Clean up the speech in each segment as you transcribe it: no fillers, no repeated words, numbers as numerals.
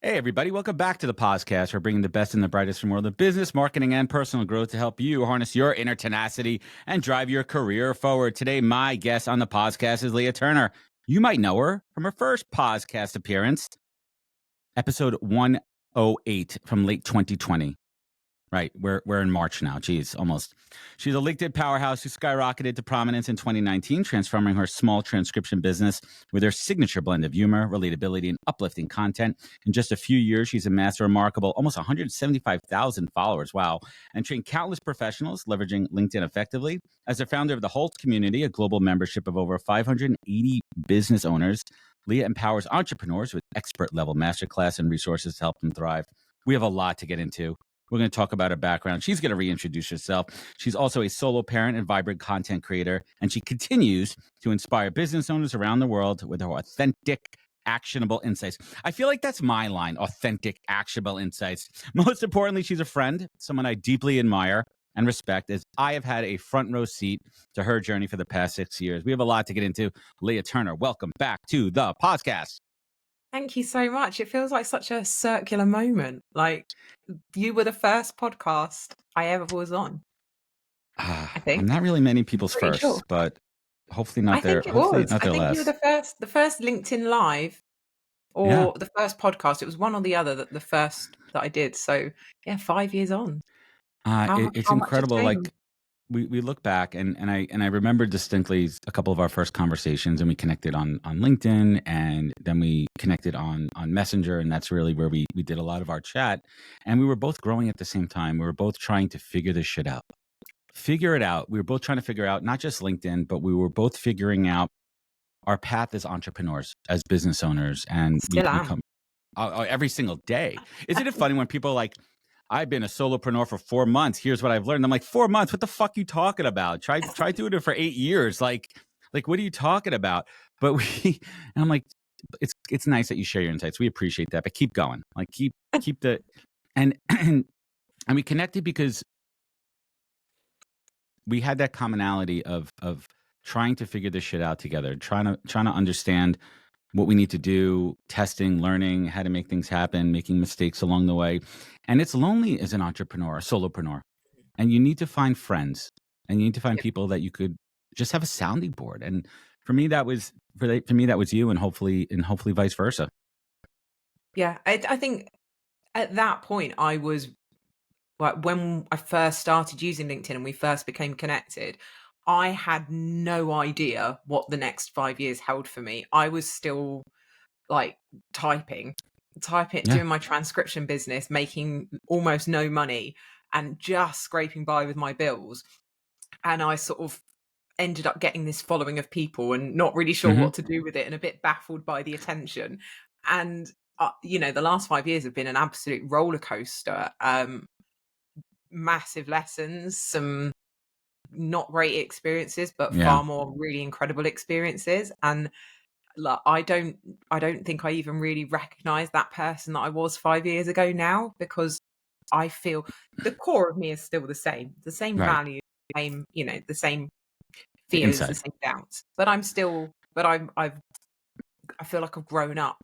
Hey, everybody. Welcome back to the POZcast. We're bringing the best and the brightest from the world of business, marketing, and personal growth to help you harness your inner tenacity and drive your career forward. Today, my guest on the POZcast is Leah Turner. You might know her from her first POZcast appearance, episode 108 from late 2020. Right. We're in March now. Geez, almost. She's a LinkedIn powerhouse who skyrocketed to prominence in 2019, transforming her small transcription business with her signature blend of humor, relatability, and uplifting content. In just a few years, she's amassed a remarkable almost 175,000 followers. Wow. And trained countless professionals leveraging LinkedIn effectively. As a founder of the HoLT community, a global membership of over 580 business owners, Leah empowers entrepreneurs with expert level masterclass and resources to help them thrive. We have a lot to get into. We're going to talk about her background. She's going to reintroduce herself. She's also a solo parent and vibrant content creator, and she continues to inspire business owners around the world with her authentic, actionable insights. I feel like that's my line, authentic, actionable insights. Most importantly, she's a friend, someone I deeply admire and respect, as I have had a front row seat to her journey for the past 6 years. We have a lot to get into. Leah Turner, welcome back to the POZcast. Thank you so much. It feels like such a circular moment. Like you were the first podcast I ever was on. I think. I'm not really many people's Pretty first, sure. but hopefully I not their think it hopefully was. not I their think you were last. the first LinkedIn Live Yeah. or the first podcast. It was one or the other that the first that I did. So yeah, 5 years on. It's How much has incredible. changed? Like we look back and I remember distinctly a couple of our first conversations, and we connected on LinkedIn, and then we connected on Messenger, and that's really where we did a lot of our chat. And we were both growing at the same time. We were both trying to figure this shit out. Figure it out. We were both trying to figure out not just LinkedIn, but we were both figuring out our path as entrepreneurs, as business owners, and Still we am. come every single day. Isn't it funny when people are like, I've been a solopreneur for 4 months. Here's what I've learned. I'm like, 4 months? What the fuck you talking about? Try doing it for 8 years. Like what are you talking about? But and I'm like, it's nice that you share your insights. We appreciate that, but keep going. Like keep the and and we connected because we had that commonality of trying to figure this shit out together, trying to understand what we need to do, testing, learning how to make things happen, making mistakes along the way. And it's lonely as an entrepreneur, a solopreneur. And you need to find friends, and you need to find people that you could just have a sounding board. And for me, that was you, and hopefully vice versa. Yeah, I think at that point I was like when I first started using LinkedIn and we first became connected, I had no idea what the next 5 years held for me. I was still like typing, Yeah. doing my transcription business, making almost no money and just scraping by with my bills. And I sort of ended up getting this following of people and not really sure Hmm. what to do with it and a bit baffled by the attention. And the last 5 years have been an absolute roller coaster. Massive lessons, some not great experiences, but Yeah. far more really incredible experiences. And like, I don't think I even really recognize that person that I was 5 years ago now, because I feel the core of me is still the same Right. values, same, the same The fears, the inside. same doubts. But I feel like I've grown up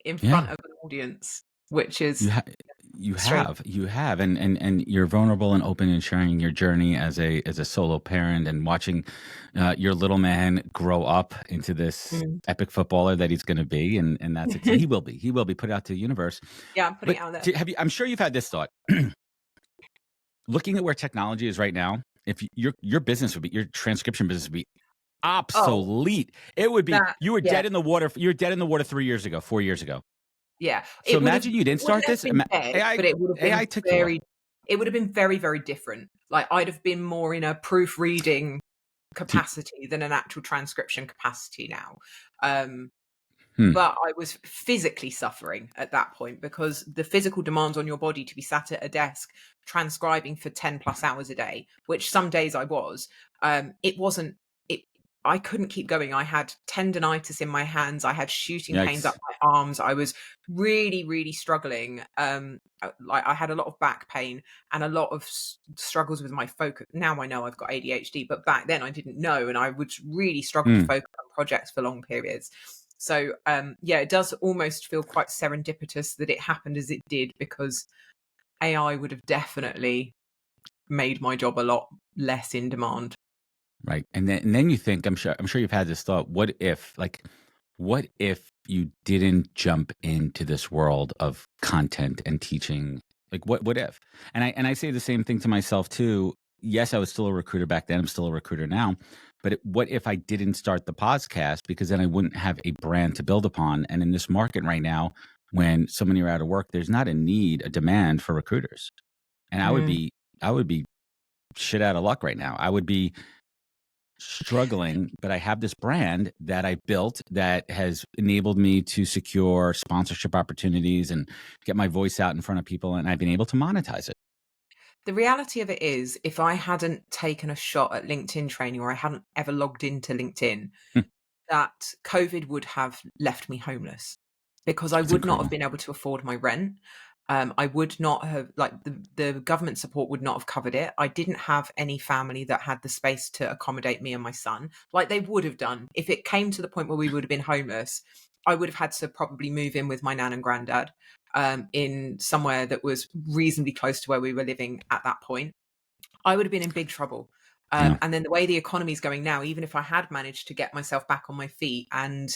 in front Yeah. of an audience, which is You have. strange. You have, and you're vulnerable and open and sharing your journey as a solo parent, and watching your little man grow up into this Mm. epic footballer that he's going to be, and that's he will be put out to the universe. Yeah, I'm putting But it out there. have you? I'm sure you've had this thought. Looking at where technology is right now, if your business would be your transcription business would be Oh, obsolete. It would be you were yeah. dead in the water. You were dead in the water 3 years ago, 4 years ago. Yeah, So imagine you it didn't wouldn't start have this. been dead, AI but it would have been AI took you off. very, very different. Like, I'd have been more in a proofreading Do- capacity than an actual transcription capacity now. Um, hmm. but I was physically suffering at that point because the physical demands on your body to be sat at a desk transcribing for 10 plus hours a day, which some days I was, it wasn't it I couldn't keep going. I had tendonitis in my hands, I had shooting pains up Yikes. my arms. I was really, really struggling. Like, I had a lot of back pain and a lot of struggles with my focus. Now I know I've got ADHD, but back then I didn't know, and I would really struggle to Hmm. focus on projects for long periods. So yeah, it does almost feel quite serendipitous that it happened as it did, because AI would have definitely made my job a lot less in demand. Right. And then you think, I'm sure you've had this thought, what if you didn't jump into this world of content and teaching? Like what if? And I say the same thing to myself too. Yes, I was still a recruiter back then. I'm still a recruiter now. But what if I didn't start the podcast, because then I wouldn't have a brand to build upon? And in this market right now, when so many are out of work, there's not a demand for recruiters. And Mm. I would be shit out of luck right now. I would be struggling, but I have this brand that I built that has enabled me to secure sponsorship opportunities and get my voice out in front of people, and I've been able to monetize it. The reality of it is, if I hadn't taken a shot at LinkedIn training, or I hadn't ever logged into LinkedIn, Hmm, that COVID would have left me homeless, because I That's would not have incredible. been able to afford my rent. I would not have, like, the government support would not have covered it. I didn't have any family that had the space to accommodate me and my son, like they would have done. If it came to the point where we would have been homeless, I would have had to probably move in with my nan and granddad, in somewhere that was reasonably close to where we were living at that point. I would have been in big trouble. Yeah, And then the way the economy is going now, even if I had managed to get myself back on my feet and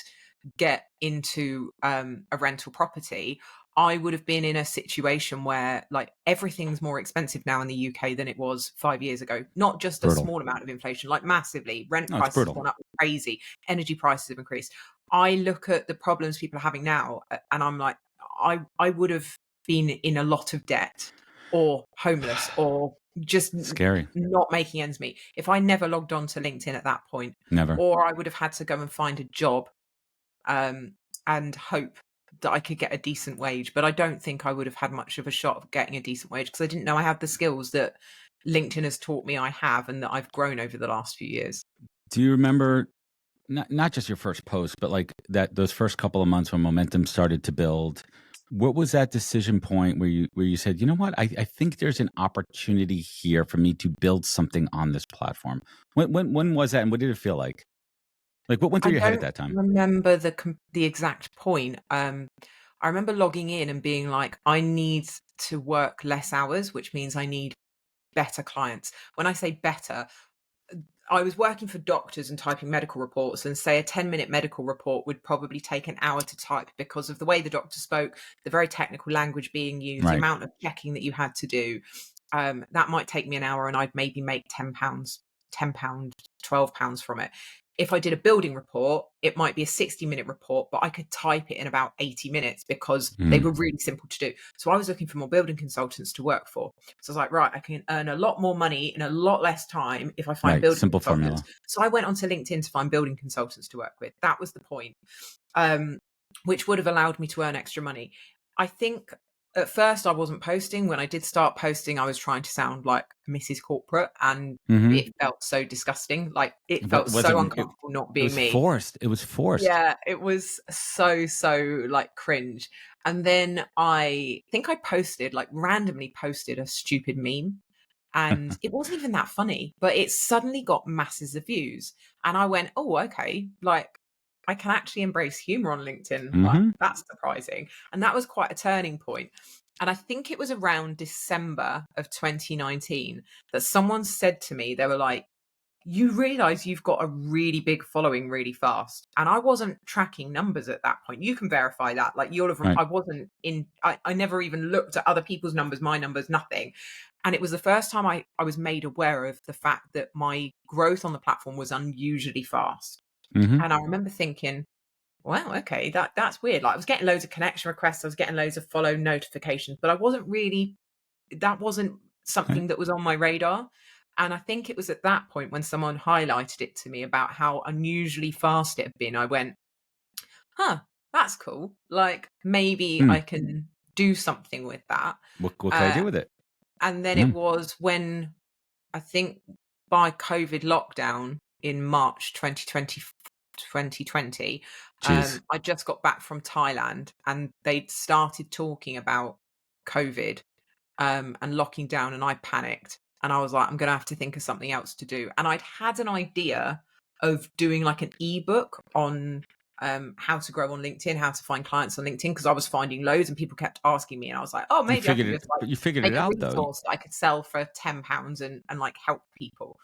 get into a rental property, I would have been in a situation where, like, everything's more expensive now in the UK than it was 5 years ago. Not just a brutal. small amount of inflation, like massively. Rent No, it's prices have brutal. gone up crazy. Energy prices have increased. I look at the problems people are having now, and I'm like, I would have been in a lot of debt, or homeless, or just Scary. not making ends meet, if I never logged on to LinkedIn at that point. Never. Or I would have had to go and find a job, um, and hope that I could get a decent wage. But I don't think I would have had much of a shot of getting a decent wage, because I didn't know I had the skills that LinkedIn has taught me I have, and that I've grown over the last few years. Do you remember not just your first post, but like those first couple of months when momentum started to build? What was that decision point where you said, you know what, I think there's an opportunity here for me to build something on this platform? When was that, and what did it feel like? Like what went I through your head at don't that time? remember the exact point. I remember logging in and being like, I need to work less hours, which means I need better clients. When I say better, I was working for doctors and typing medical reports, and say a 10-minute medical report would probably take an hour to type, because of the way the doctor spoke, the very technical language being used, the Right. amount of checking that you had to do. That might take me an hour, and I'd maybe make £10, £10, £12 from it. If I did a building report, it might be a 60-minute report, but I could type it in about 80 minutes, because they Mm, were really simple to do. So I was looking for more building consultants to work for. So I was like, right, I can earn a lot more money in a lot less time if I find right. building Simple consultants. formula. So I went onto LinkedIn to find building consultants to work with. That was the point, um, which would have allowed me to earn extra money. I think at first I wasn't posting. When I did start posting, I was trying to sound like Mrs. Corporate, and Hmm. it felt so disgusting. Like, it But felt it so wasn't. uncomfortable not It being was me. forced. It was forced. Yeah, it was so, like, cringe. And then I think I posted, like, randomly posted a stupid meme, and it wasn't even that funny, but it suddenly got masses of views. And I went, "Oh, okay, like, I can actually embrace humor on LinkedIn. Like, Hmm. that's surprising." And that was quite a turning point. And I think it was around December of 2019 that someone said to me, they were like, "You realize you've got a really big following really fast." And I wasn't tracking numbers at that point. You can verify that. Like, you'll have, Right. I wasn't in, I never even looked at other people's numbers, my numbers, nothing. And it was the first time I was made aware of the fact that my growth on the platform was unusually fast. Hmm. And I remember thinking, wow, okay, that's weird. Like, I was getting loads of connection requests, I was getting loads of follow notifications, but I wasn't really, that wasn't Right. something that was on my radar. And I think it was at that point, when someone highlighted it to me about how unusually fast it had been, I went, huh, that's cool. Like, maybe Hmm. I can do something with that. What can I Uh, do with it? and then Yeah. it was when, I think, by COVID lockdown in March 2020, Jeez. I just got back from Thailand, and they'd started talking about COVID, and locking down, and I panicked, and I was like, I'm going to have to think of something else to do. And I'd had an idea of doing like an ebook on how to grow on LinkedIn, how to find clients on LinkedIn, because I was finding loads and people kept asking me, and I was like, oh, maybe I can just like You figured it make a out though. resource that I could sell for £10 and like help people.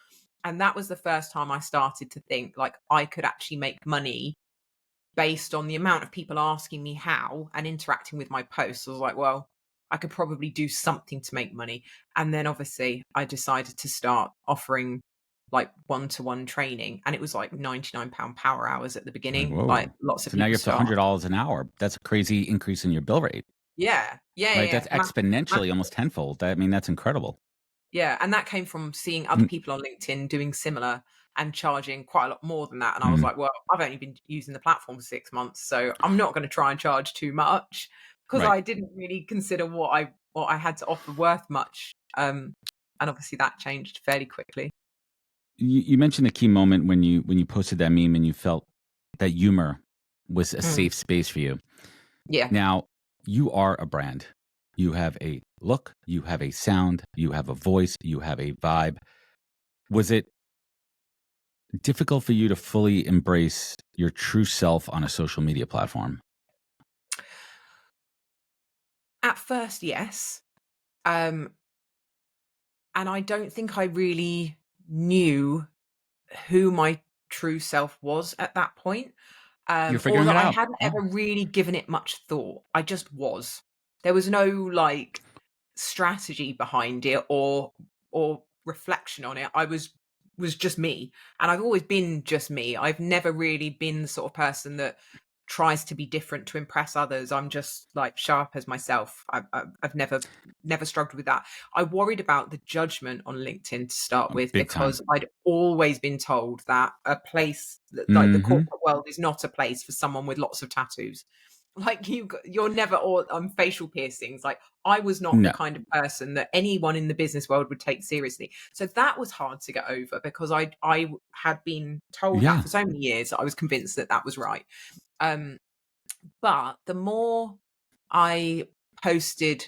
And that was the first time I started to think like I could actually make money based on the amount of people asking me how and interacting with my posts. I was like, well, I could probably do something to make money. And then obviously I decided to start offering like one-to-one training, and it was like £99 power hours at the Like, beginning. Like whoa. lots of So now people you're up to start. $100 an hour. That's a crazy increase in your bill rate, Yeah. Yeah. Yeah. right? Yeah. That's exponentially almost tenfold. I mean, that's incredible. Yeah, and that came from seeing other Mm, people on LinkedIn doing similar and charging quite a lot more than that. And I was mm, like, well, I've only been using the platform for 6 months, so I'm not going to try and charge too much, because right. I didn't really consider what I had to offer worth much. And obviously that changed fairly quickly. You mentioned a key moment when you posted that meme and you felt that humor was a Mm, safe space for you. yeah. Now, you are a brand. You have a look, you have a sound, you have a voice, you have a vibe. Was it difficult for you to fully embrace your true self on a social media platform? At first, yes. Um, and I don't think I really knew who my true self was at that point. You're figuring Although it I out. hadn't Yeah. ever really given it much thought. I just was. There was no like strategy behind it or reflection on it. I was just me. And I've always been just me. I've never really been the sort of person that tries to be different to impress others. I'm just like sharp as myself. I've never struggled with that. I worried about the judgment on LinkedIn to start with, Big time. because I'd always been told that a place like the Mhm. corporate world is not a place for someone with lots of tattoos. Like you're never all facial piercings. Like I was not the No. kind of person that anyone in the business world would take seriously. So that was hard to get over, because I had been told that Yeah. for so many years that I was convinced that that was right. Um, but the more I posted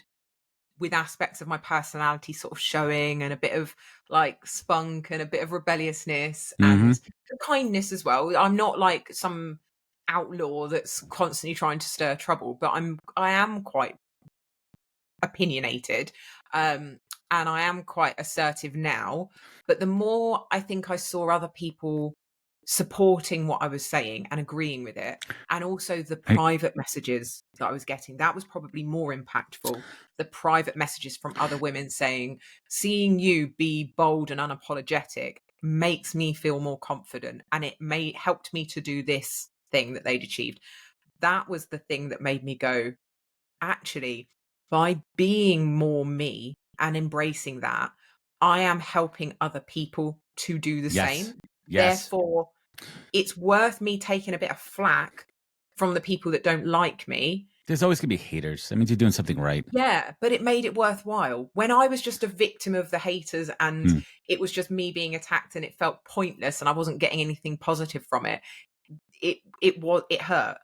with aspects of my personality sort of showing, and a bit of like spunk and a bit of rebelliousness Mhm. and kindness as well. I'm not like some outlaw that's constantly trying to stir trouble, but I am quite opinionated. And I am quite assertive now. But the more I think I saw other people supporting what I was saying and agreeing with it, and also the I private messages that I was getting, that was probably more impactful. The private messages from other women saying, seeing you be bold and unapologetic makes me feel more confident, and it may helped me to do this thing that they'd achieved. That was the thing that made me go, actually, by being more me and embracing that, I am helping other people to do the Yes. same. Yes. Therefore, it's worth me taking a bit of flack from the people that don't like me. There's always gonna be haters. That means you're doing something right. Yeah, but it made it worthwhile. When I was just a victim of the haters and Mm. it was just me being attacked and it felt pointless and I wasn't getting anything positive from it, it hurt.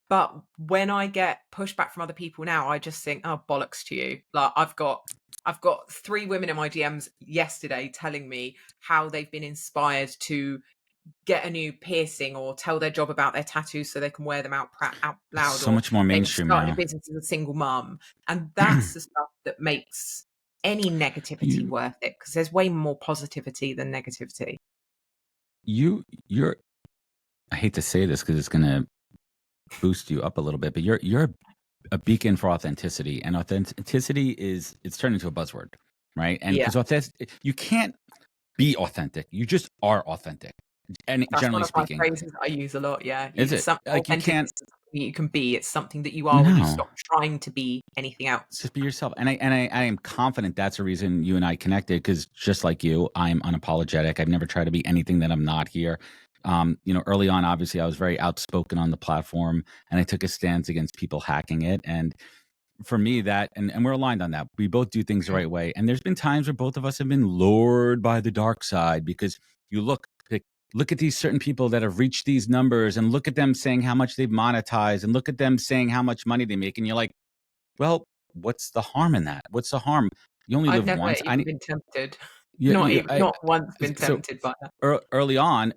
But when I get pushback from other people now, I just think, "Oh, bollocks to you." Like I've got 3 women in my DMs yesterday telling me how they've been inspired to get a new piercing or tell their job about their tattoos so they can wear them out It's loud, so or much more they've mainstream started a now. business as a single mum. And that's the stuff that makes any negativity You worth it, because there's way more positivity than negativity. you're I hate to say this because it's gonna boost you up a little bit, but you're a beacon for authenticity, and authenticity is it's turned into a buzzword, right? And Yeah. because you can't be authentic, you just are authentic, and That's one generally of my speaking, phrases that I use a lot, yeah. is You it some like you authenticity can't? is something that you can be, it's something that you are when you No, stop trying to be anything else. just be yourself. And I am confident that's the reason you and I connected, because just like you, I'm unapologetic. I've never tried to be anything that I'm not here. Early on, obviously, I was very outspoken on the platform, and I took a stance against people hacking it. And for me, that and we're aligned on that. We both do things the Mm. right way. And there's been times where both of us have been lured by the dark side, because you look at these certain people that have reached these numbers, and look at them saying how much they've monetized, and look at them saying how much money they make, and you're like, well, what's the harm in that? What's the harm? You only I've live never once. even been tempted. Not once been So tempted by that. early on,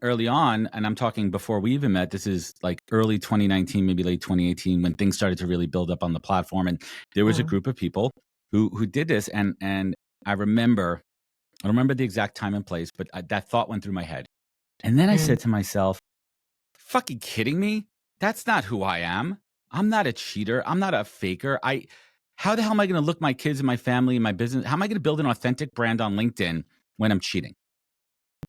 and I'm talking before we even met, this is like early 2019, maybe late 2018, when things started to really build up on the platform. And there was a group of people who did this. And I don't remember the exact time and place, but that thought went through my head. And then I said to myself, fucking kidding me? That's not who I am. I'm not a cheater. I'm not a faker. How the hell am I going to look my kids and my family and my business? How am I going to build an authentic brand on LinkedIn when I'm cheating?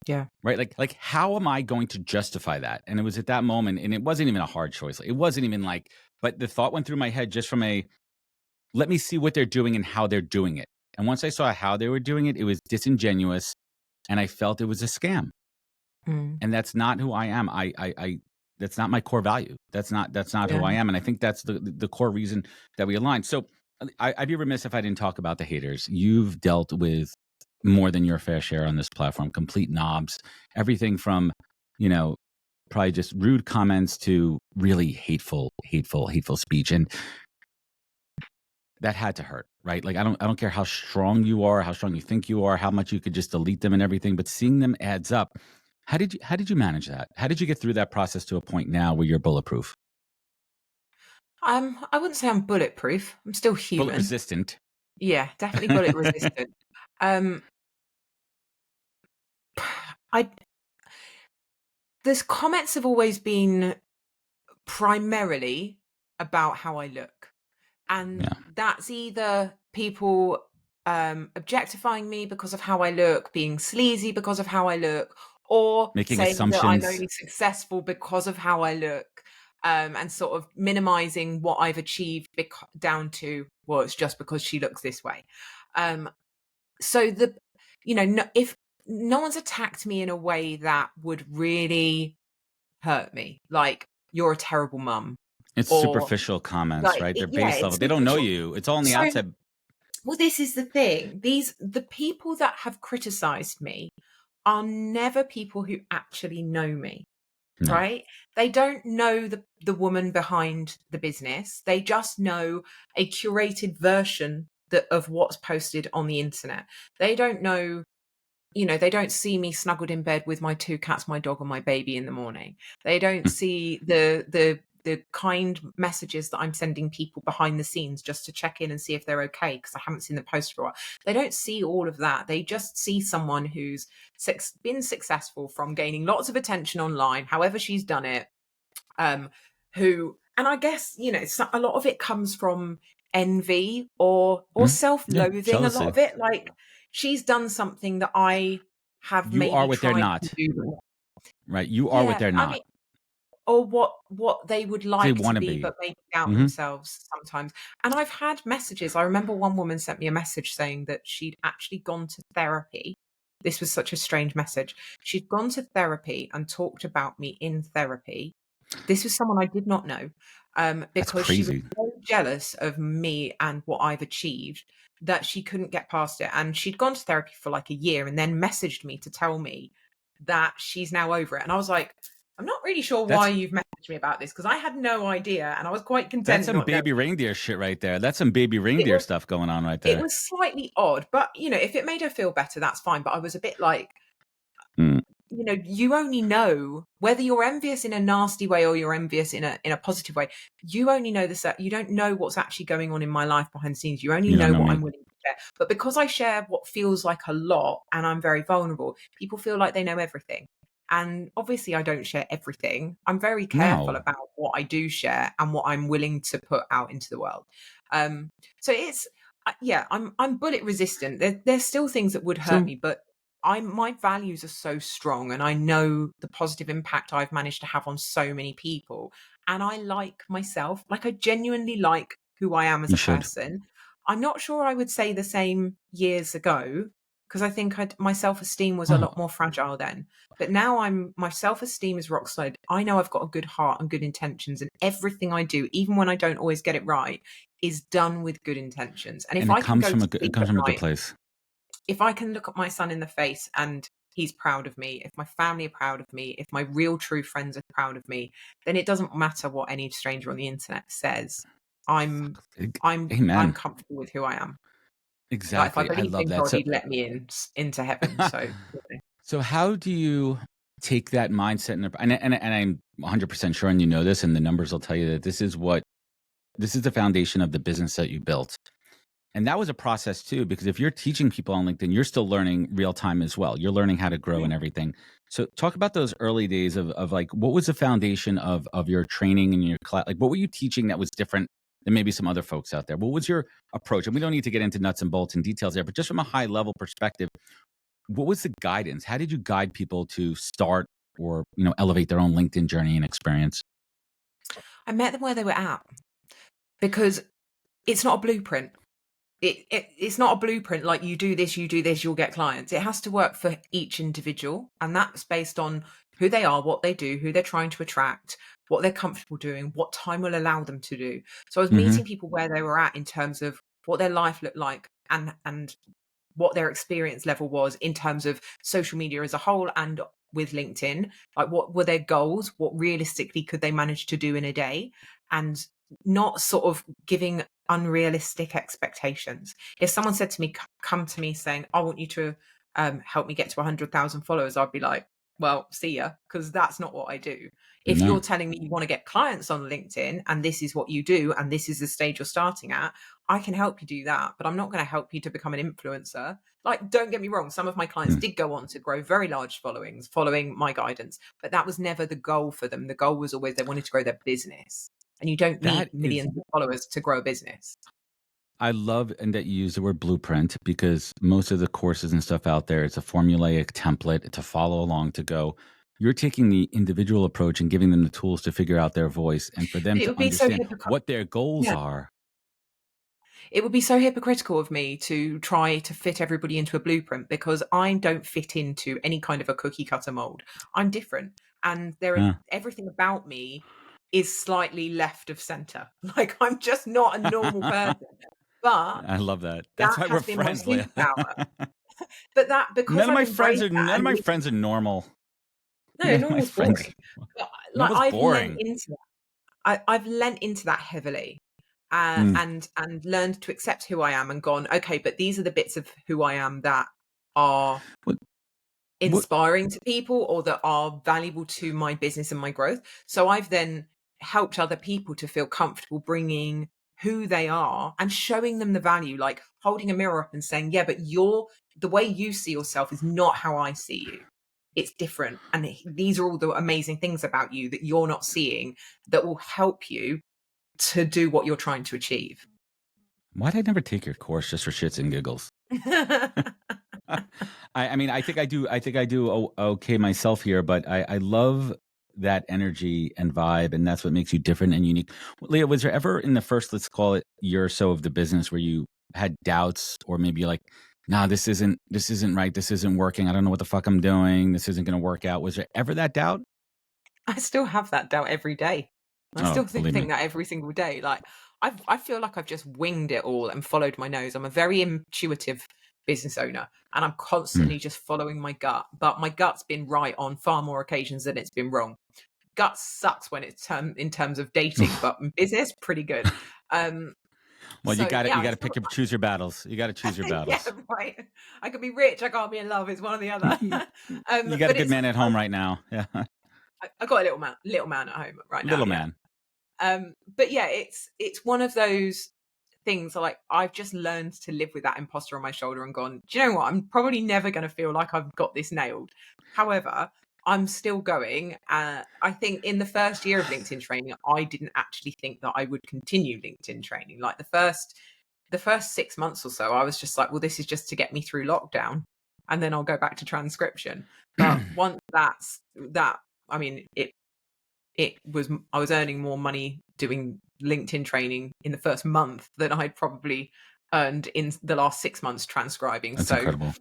Yeah. Right? Like how am I going to justify that? And it was at that moment, and it wasn't even a hard choice. It wasn't even like, but the thought went through my head just from let me see what they're doing and how they're doing it. And once I saw how they were doing it, it was disingenuous, and I felt it was a scam. And that's not who I am. I that's not my core value. That's not Yeah. who I am. And I think that's the core reason that we align. So I'd be remiss if I didn't talk about the haters. You've dealt with more than your fair share on this platform, complete knobs, everything from, probably just rude comments to really hateful speech. And that had to hurt, right? Like I don't care how strong you are, how strong you think you are, how much you could just delete them and everything, but seeing them adds up. How did you manage that? How did you get through that process to a point now where you're bulletproof? I wouldn't say I'm bulletproof. I'm still Bullet human. resistant. Yeah, definitely bullet resistant. Um, I There's comments have always been primarily about how I look. And Yeah. that's either people objectifying me because of how I look, being sleazy because of how I look, or Making saying that I'm assumptions. only successful because of how I look, and sort of minimizing what I've achieved down to, well, it's just because she looks this way. Um, so if no one's attacked me in a way that would really hurt me, like you're a terrible mum, It's or superficial comments, like right? They're yeah, base level. it's They don't know superficial. you. It's all on the So, outside. well, this is the thing. The people that have criticized me are never people who actually know me, No. right? They don't know the woman behind the business. They just know a curated version of what's posted on the internet. They don't know, they don't see me snuggled in bed with my two cats, my dog, and my baby in the morning. They don't see the kind messages that I'm sending people behind the scenes just to check in and see if they're okay because I haven't seen the post for a while. They don't see all of that. They just see someone who's been successful from gaining lots of attention online, however she's done it. And I guess a lot of it comes from envy or Yeah. self-loathing. A lot Jealousy. of it, like she's done something that I have You are maybe what they're tried to not, do. right? You are what Yeah, they're I not. mean, or what they would They like to want to be, be. but maybe doubt Hmm. themselves sometimes. And I've had messages. I remember one woman sent me a message saying that she'd actually gone to therapy. This was such a strange message. She'd gone to therapy and talked about me in therapy. This was someone I did not know, That's because she was crazy. so jealous of me and what I've achieved that she couldn't get past it. And she'd gone to therapy for like a year and then messaged me to tell me that she's now over it. And I was like, I'm not really sure why That's you've messaged me about this because I had no idea and I was quite That's content some not knowing. baby reindeer shit right there. That's some baby It reindeer was stuff going on right it there. was slightly odd, but if it made her feel better, that's fine. But I was a bit like, Mm. you only know whether you're envious in a nasty way or you're envious in a positive way. You only know this. You don't know what's actually going on in my life behind the scenes. You only You don't know know what me. I'm willing to share. But because I share what feels like a lot and I'm very vulnerable, people feel like they know everything. And obviously, I don't share everything. I'm very careful No. about what I do share and what I'm willing to put out into the world. Um, so it's yeah, I'm bullet resistant. There's still things that would hurt So me, but my values are so strong and I know the positive impact I've managed to have on so many people. And I like myself, like I genuinely like who I am as you a should. person. I'm not sure I would say the same years ago because I think my self-esteem was a Oh, lot more fragile then. But now my self-esteem is rock solid. I know I've got a good heart and good intentions and everything I do, even when I don't always get it right, is done with good intentions. And if and it I can comes go from to it sleep comes at from a good night, place. if I can look at my son in the face and he's proud of me, if my family are proud of me, if my real true friends are proud of me, then it doesn't matter what any stranger on the internet says. I'm Fuck. I'm Amen. comfortable with who I am. Like, if I Exactly. I believed love in that. God, So he'd let me into heaven, so, you know. so how do you take that mindset and I'm 100% sure, and you know this, and the numbers will tell you that this is the foundation of the business that you built. And that was a process too, because if you're teaching people on LinkedIn, you're still learning real time as well. You're learning how to grow Mhm. and everything. So talk about those early days of like, what was the foundation of your training and your class? Like, what were you teaching that was different than maybe some other folks out there? What was your approach? And we don't need to get into nuts and bolts and details there, but just from a high level perspective, what was the guidance? How did you guide people to start or, elevate their own LinkedIn journey and experience? I met them where they were at because it's not a blueprint. It's not a blueprint like you do this, you'll get clients. It has to work for each individual, and that's based on who they are, what they do, who they're trying to attract, what they're comfortable doing, what time will allow them to do. So I was Hmm. meeting people where they were at in terms of what their life looked like and what their experience level was in terms of social media as a whole and with LinkedIn. Like, what were their goals? What realistically could they manage to do in a day? And not sort of giving unrealistic expectations. If someone said to me, come to me saying, I want you to help me get to 100,000 followers, I'd be like, well, see ya, because that's not what I do. If you're No. telling me you want to get clients on LinkedIn and this is what you do and this is the stage you're starting at, I can help you do that, but I'm not going to help you to become an influencer. Like, don't get me wrong, some of my clients Mm. did go on to grow very large followings following my guidance, but that was never the goal for them. The goal was always they wanted to grow their business. And you don't need That is millions of followers to grow a business. I love and that you use the word blueprint because most of the courses and stuff out there, it's a formulaic template to follow along to go. You're taking the individual approach and giving them the tools to figure out their voice and for them But it to would be so understand hypocritical. what their goals Yeah. are. It would be so hypocritical of me to try to fit everybody into a blueprint because I don't fit into any kind of a cookie cutter mold. I'm different. And Huh. everything about me is slightly left of center. Like, I'm just not a normal person. But I love that. That's that why we're has been my friends, Leah. superpower. But that, because I've embraced that None of and my friends are normal. no, None of my normal's friends. boring. But, like, Normal's boring. I've lent into that heavily, Mm. and learned to accept who I am and gone, okay, but these are the bits of who I am that are What what inspiring to people or that are valuable to my business and my growth. So I've then helped other people to feel comfortable bringing who they are and showing them the value, like holding a mirror up and saying, yeah, but the way you see yourself is not how I see you. It's different. And these are all the amazing things about you that you're not seeing that will help you to do what you're trying to achieve. why'd I never take your course just for shits and giggles? I mean, I think I do okay myself here, but I love that energy and vibe, and that's what makes you different and unique. Leah, was there ever in the first, let's call it year or so of the business where you had doubts or maybe you're like, nah, this isn't right. This isn't working. I don't know what the fuck I'm doing. This isn't going to work out. Was there ever that doubt? I still have that doubt every day. I Oh, still believe think me. that every single day. Like, I feel like I've just winged it all and followed my nose. I'm a very intuitive business owner, and I'm Mm. constantly just following my gut. But my gut's been right on far more occasions than it's been wrong. Gut sucks when it's in terms of dating, but in business, pretty good. Um, Well, so yeah, you I got to still, choose your battles. You got to choose your yeah, battles. right. I could be rich, I can't be in love. It's one or the other. You got a But good man at home right now. Yeah. I got a little man at home right now. Little Yeah. man. But yeah, it's one of those things like I've just learned to live with that imposter on my shoulder and gone, do you know what? I'm probably never going to feel like I've got this nailed. However, I'm still going. I think in the first year of LinkedIn training, I didn't actually think that I would continue LinkedIn training. Like the first 6 months or so, I was just like, well, this is just to get me through lockdown, and then I'll go back to transcription. But once that, I mean, I was earning more money doing LinkedIn training in the first month than I'd probably earned in the last 6 months transcribing. That's So incredible.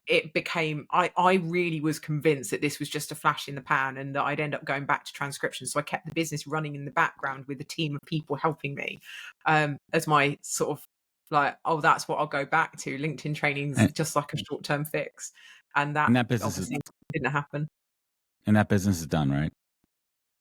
it became I really was convinced that this was just a flash in the pan and that I'd end up going back to transcription. So I kept the business running in the background with a team of people helping me, as my sort of like, oh, that's what I'll go back to. LinkedIn training's And, just like a short-term fix. And that and that business is obviously didn't happen. done, right?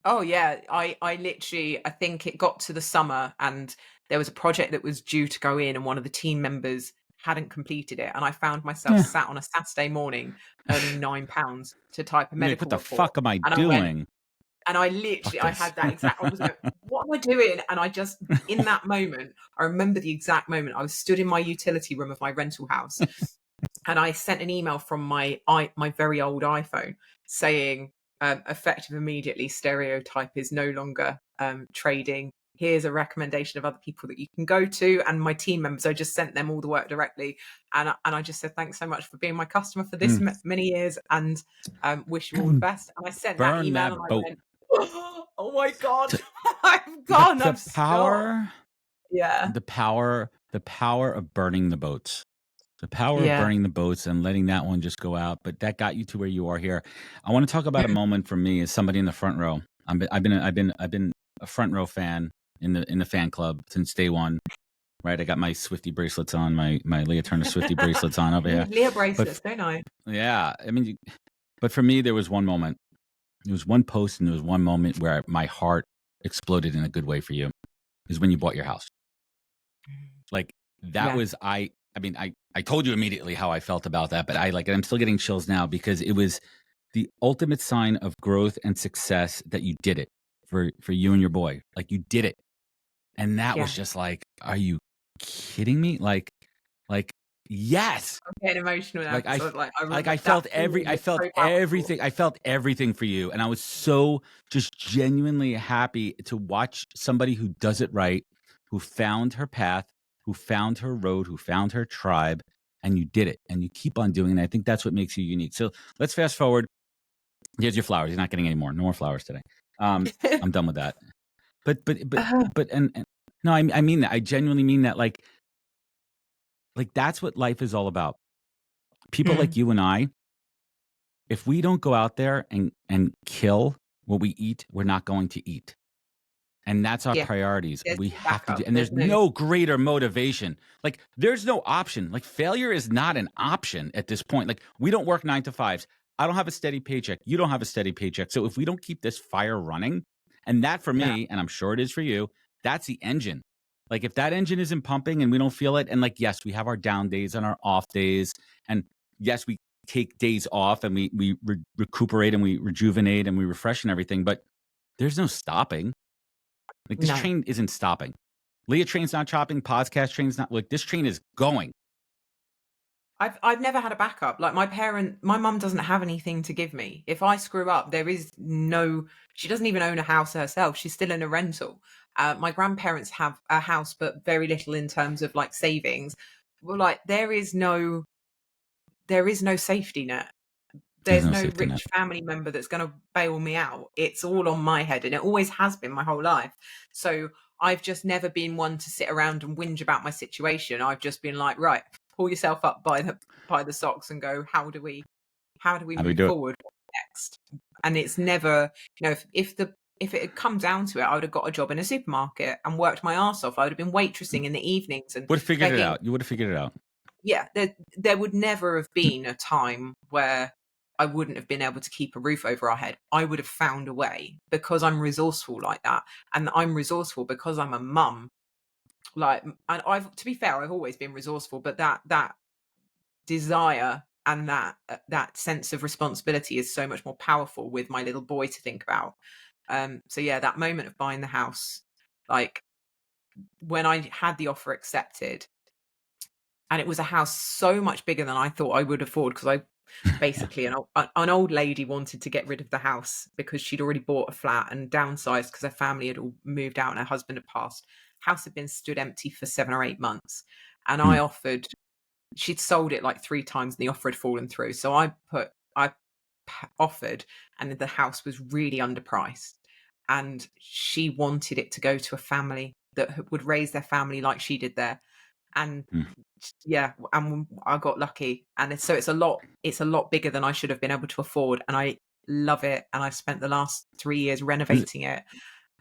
Oh yeah, I literally, I think it got to the summer and there was a project that was due to go in and one of the team members hadn't completed it, and I found myself Yeah. sat on a Saturday morning earning £9 to type a You're like, what medical the report, fuck am I and I went, doing? and I Fuck literally, I this. had that exact, I was going, "What am I doing?" And I just, in that moment, I remember the exact moment. I was stood in my utility room of my rental house, and I sent an email from my very old iPhone saying, "Effective immediately, stereotype is no longer trading. Here's a recommendation of other people that you can go to." And my team members, I just sent them all the work directly, and I just said, "Thanks so much for being my customer for this Mm. many years, and wish you all the best." And I sent that Burn email, that and I boat. went, "Oh my god, To- I've gone, the I've stopped." power, Yeah, the power of burning the boats. The power of yeah, burning the boats and letting that one just go out, but that got you to where you are here. I want to talk about a mm, moment for me as somebody in the front row. I've been a front row fan in the fan club since day one. Right, I got my Swifty bracelets on, my Leah Turner Swifty bracelets on over I here. need Leah But bracelets, don't I? yeah, I mean, but for me, there was one moment. There was one post, and there was one moment where my heart exploded in a good way for you. Is when you bought your house. Like that Yeah, was I mean, I told you immediately how I felt about that, but I'm still getting chills now because it was the ultimate sign of growth and success that you did it for you and your boy. Like you did it. And that was yeah. just like, are you kidding me? Like yes. I'm getting emotional now Like because I like remember that feeling I was felt so powerful. everything. I felt everything for you, and I was so just genuinely happy to watch somebody who does it right, who found her path, who found her road, who found her tribe, and you did it, and you keep on doing it. I think that's what makes you unique. So let's fast forward. Here's your flowers. You're not getting any more. No more flowers today. I'm done with that. But Uh, and no, I mean that. I genuinely mean that. Like that's what life is all about. People like mm, you and I, if we don't go out there and kill what we eat, we're not going to eat. And that's our yeah, priorities. there's We no have to do, backup. and There's there's no no greater motivation. Like there's no option. Like failure is not an option at this point. Like we don't work 9 to 5s. I don't have a steady paycheck. You don't have a steady paycheck. So if we don't keep this fire running, and that for no. me, and I'm sure it is for you, that's the engine. Like if that engine isn't pumping and we don't feel it, and like yes, we have our down days and our off days, and yes, we take days off and we recuperate and we rejuvenate and we refresh and everything, but there's no stopping. Like this No. train isn't stopping. Leah train's not chopping. Podcast train's not. Like this train is going. I've never had a backup. Like my mum doesn't have anything to give me. If I screw up, there is no, she doesn't even own a house herself. She's still in a rental. My grandparents have a house, but very little in terms of like savings. Well, like there is no safety net. There's There's no no safety net. rich family member that's going to bail me out. It's all on my head, and it always has been my whole life. So I've just never been one to sit around and whinge about my situation. I've just been like, right, pull yourself up by the socks and go, how do we How do we move do it? forward? What's next? And it's never, if it had come down to it, I would have got a job in a supermarket and worked my arse off. I would have been waitressing in the evenings and Would have figured it begging. out. You would have figured it out. Yeah, there would never have been a time where I wouldn't have been able to keep a roof over our head. I would have found a way because I'm resourceful like that. And I'm resourceful because I'm a mum. Like, and I've, to be fair, I've always been resourceful, but that desire and that sense of responsibility is so much more powerful with my little boy to think about. So yeah, that moment of buying the house, like when I had the offer accepted, and it was a house so much bigger than I thought I would afford because I Yeah. basically an old lady wanted to get rid of the house because she'd already bought a flat and downsized because her family had all moved out and her husband had passed. House had been stood empty for 7 or 8 months, and I Hmm. offered. She'd sold it like 3 times, and the offer had fallen through. So I offered, and the house was really underpriced, and she wanted it to go to a family that would raise their family like she did there, and Hmm. yeah, and I got lucky, and it's a lot bigger than I should have been able to afford, and I love it, and I've spent the last 3 years Is- renovating it,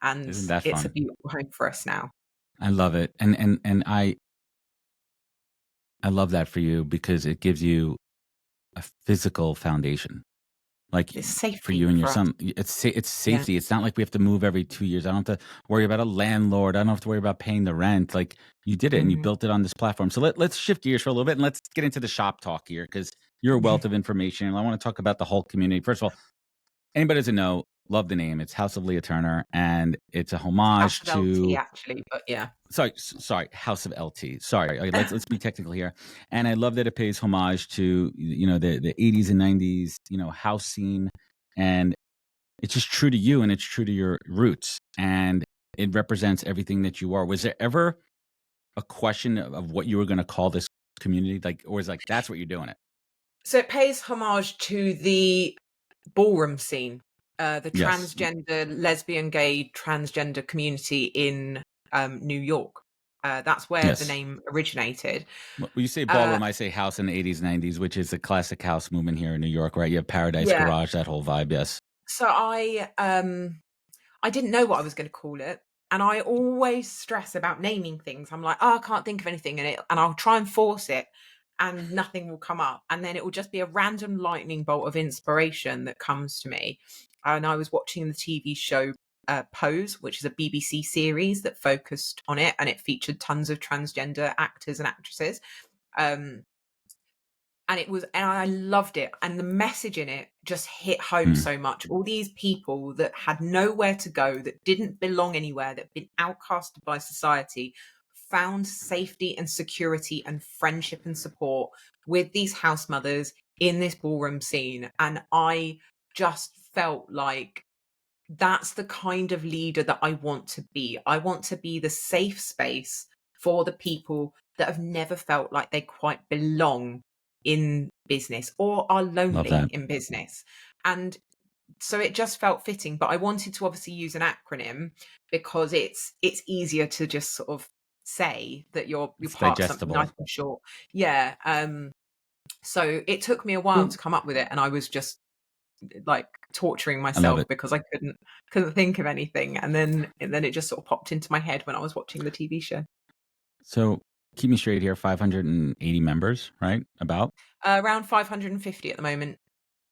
and Isn't that it's a fun? beautiful home for us now. I love it, and I love that for you because it gives you a physical foundation. like It's for safety you and your for us. son. It's Yeah. safety. It's not like we have to move every 2 years. I don't have to worry about a landlord. I don't have to worry about paying the rent. Like you did it and you Mhm. built it on this platform. So let's shift gears for a little bit and let's get into the shop talk here because you're a wealth of information. And I want to talk about the whole community. First of all, anybody doesn't know, love the name. It's House of Leah Turner, and it's a House homage of LT to actually, but yeah. sorry, House of LT. Sorry, let's be technical here. And I love that it pays homage to the 80s and 90s house scene, and it's just true to you, and it's true to your roots, and it represents everything that you are. Was there ever a question of what you were going to call this community, like, or is like that's what you're doing it? So it pays homage to the ballroom scene, the Yes, transgender, lesbian, gay, transgender community in New York. That's where the yes. name originated. When you say Uh, ballroom, I say house in the 80s, 90s, which is the classic house movement here in New York, right? You have Paradise yeah. Garage, that whole vibe. Yes. So I didn't know what I was going to call it, and I always stress about naming things. I'm like, oh, I can't think of anything, and I'll try and force it, and nothing will come up, and then it will just be a random lightning bolt of inspiration that comes to me. And I was watching the TV show Pose, which is a BBC series that focused on it, and it featured tons of transgender actors and actresses. Um, and I loved it, and the message in it just hit home Hmm. so much. All these people that had nowhere to go, that didn't belong anywhere, that had been outcasted by society, found safety and security and friendship and support with these house mothers in this ballroom scene. And I just felt like that's the kind of leader that I want to be. I want to be the safe space for the people that have never felt like they quite belong in business or are Love lonely that. in business. And so it just felt fitting, but I wanted to obviously use an acronym because it's easier to just sort of say that you're It's part of something digestible. nice and short. Yeah. So it took me a while Well, to come up with it, and I was just like torturing I love myself it. because I couldn't think of anything, and then it just sort of popped into my head when I was watching the TV show. So keep me straight here. 580 members, right? About Around 550 at the moment.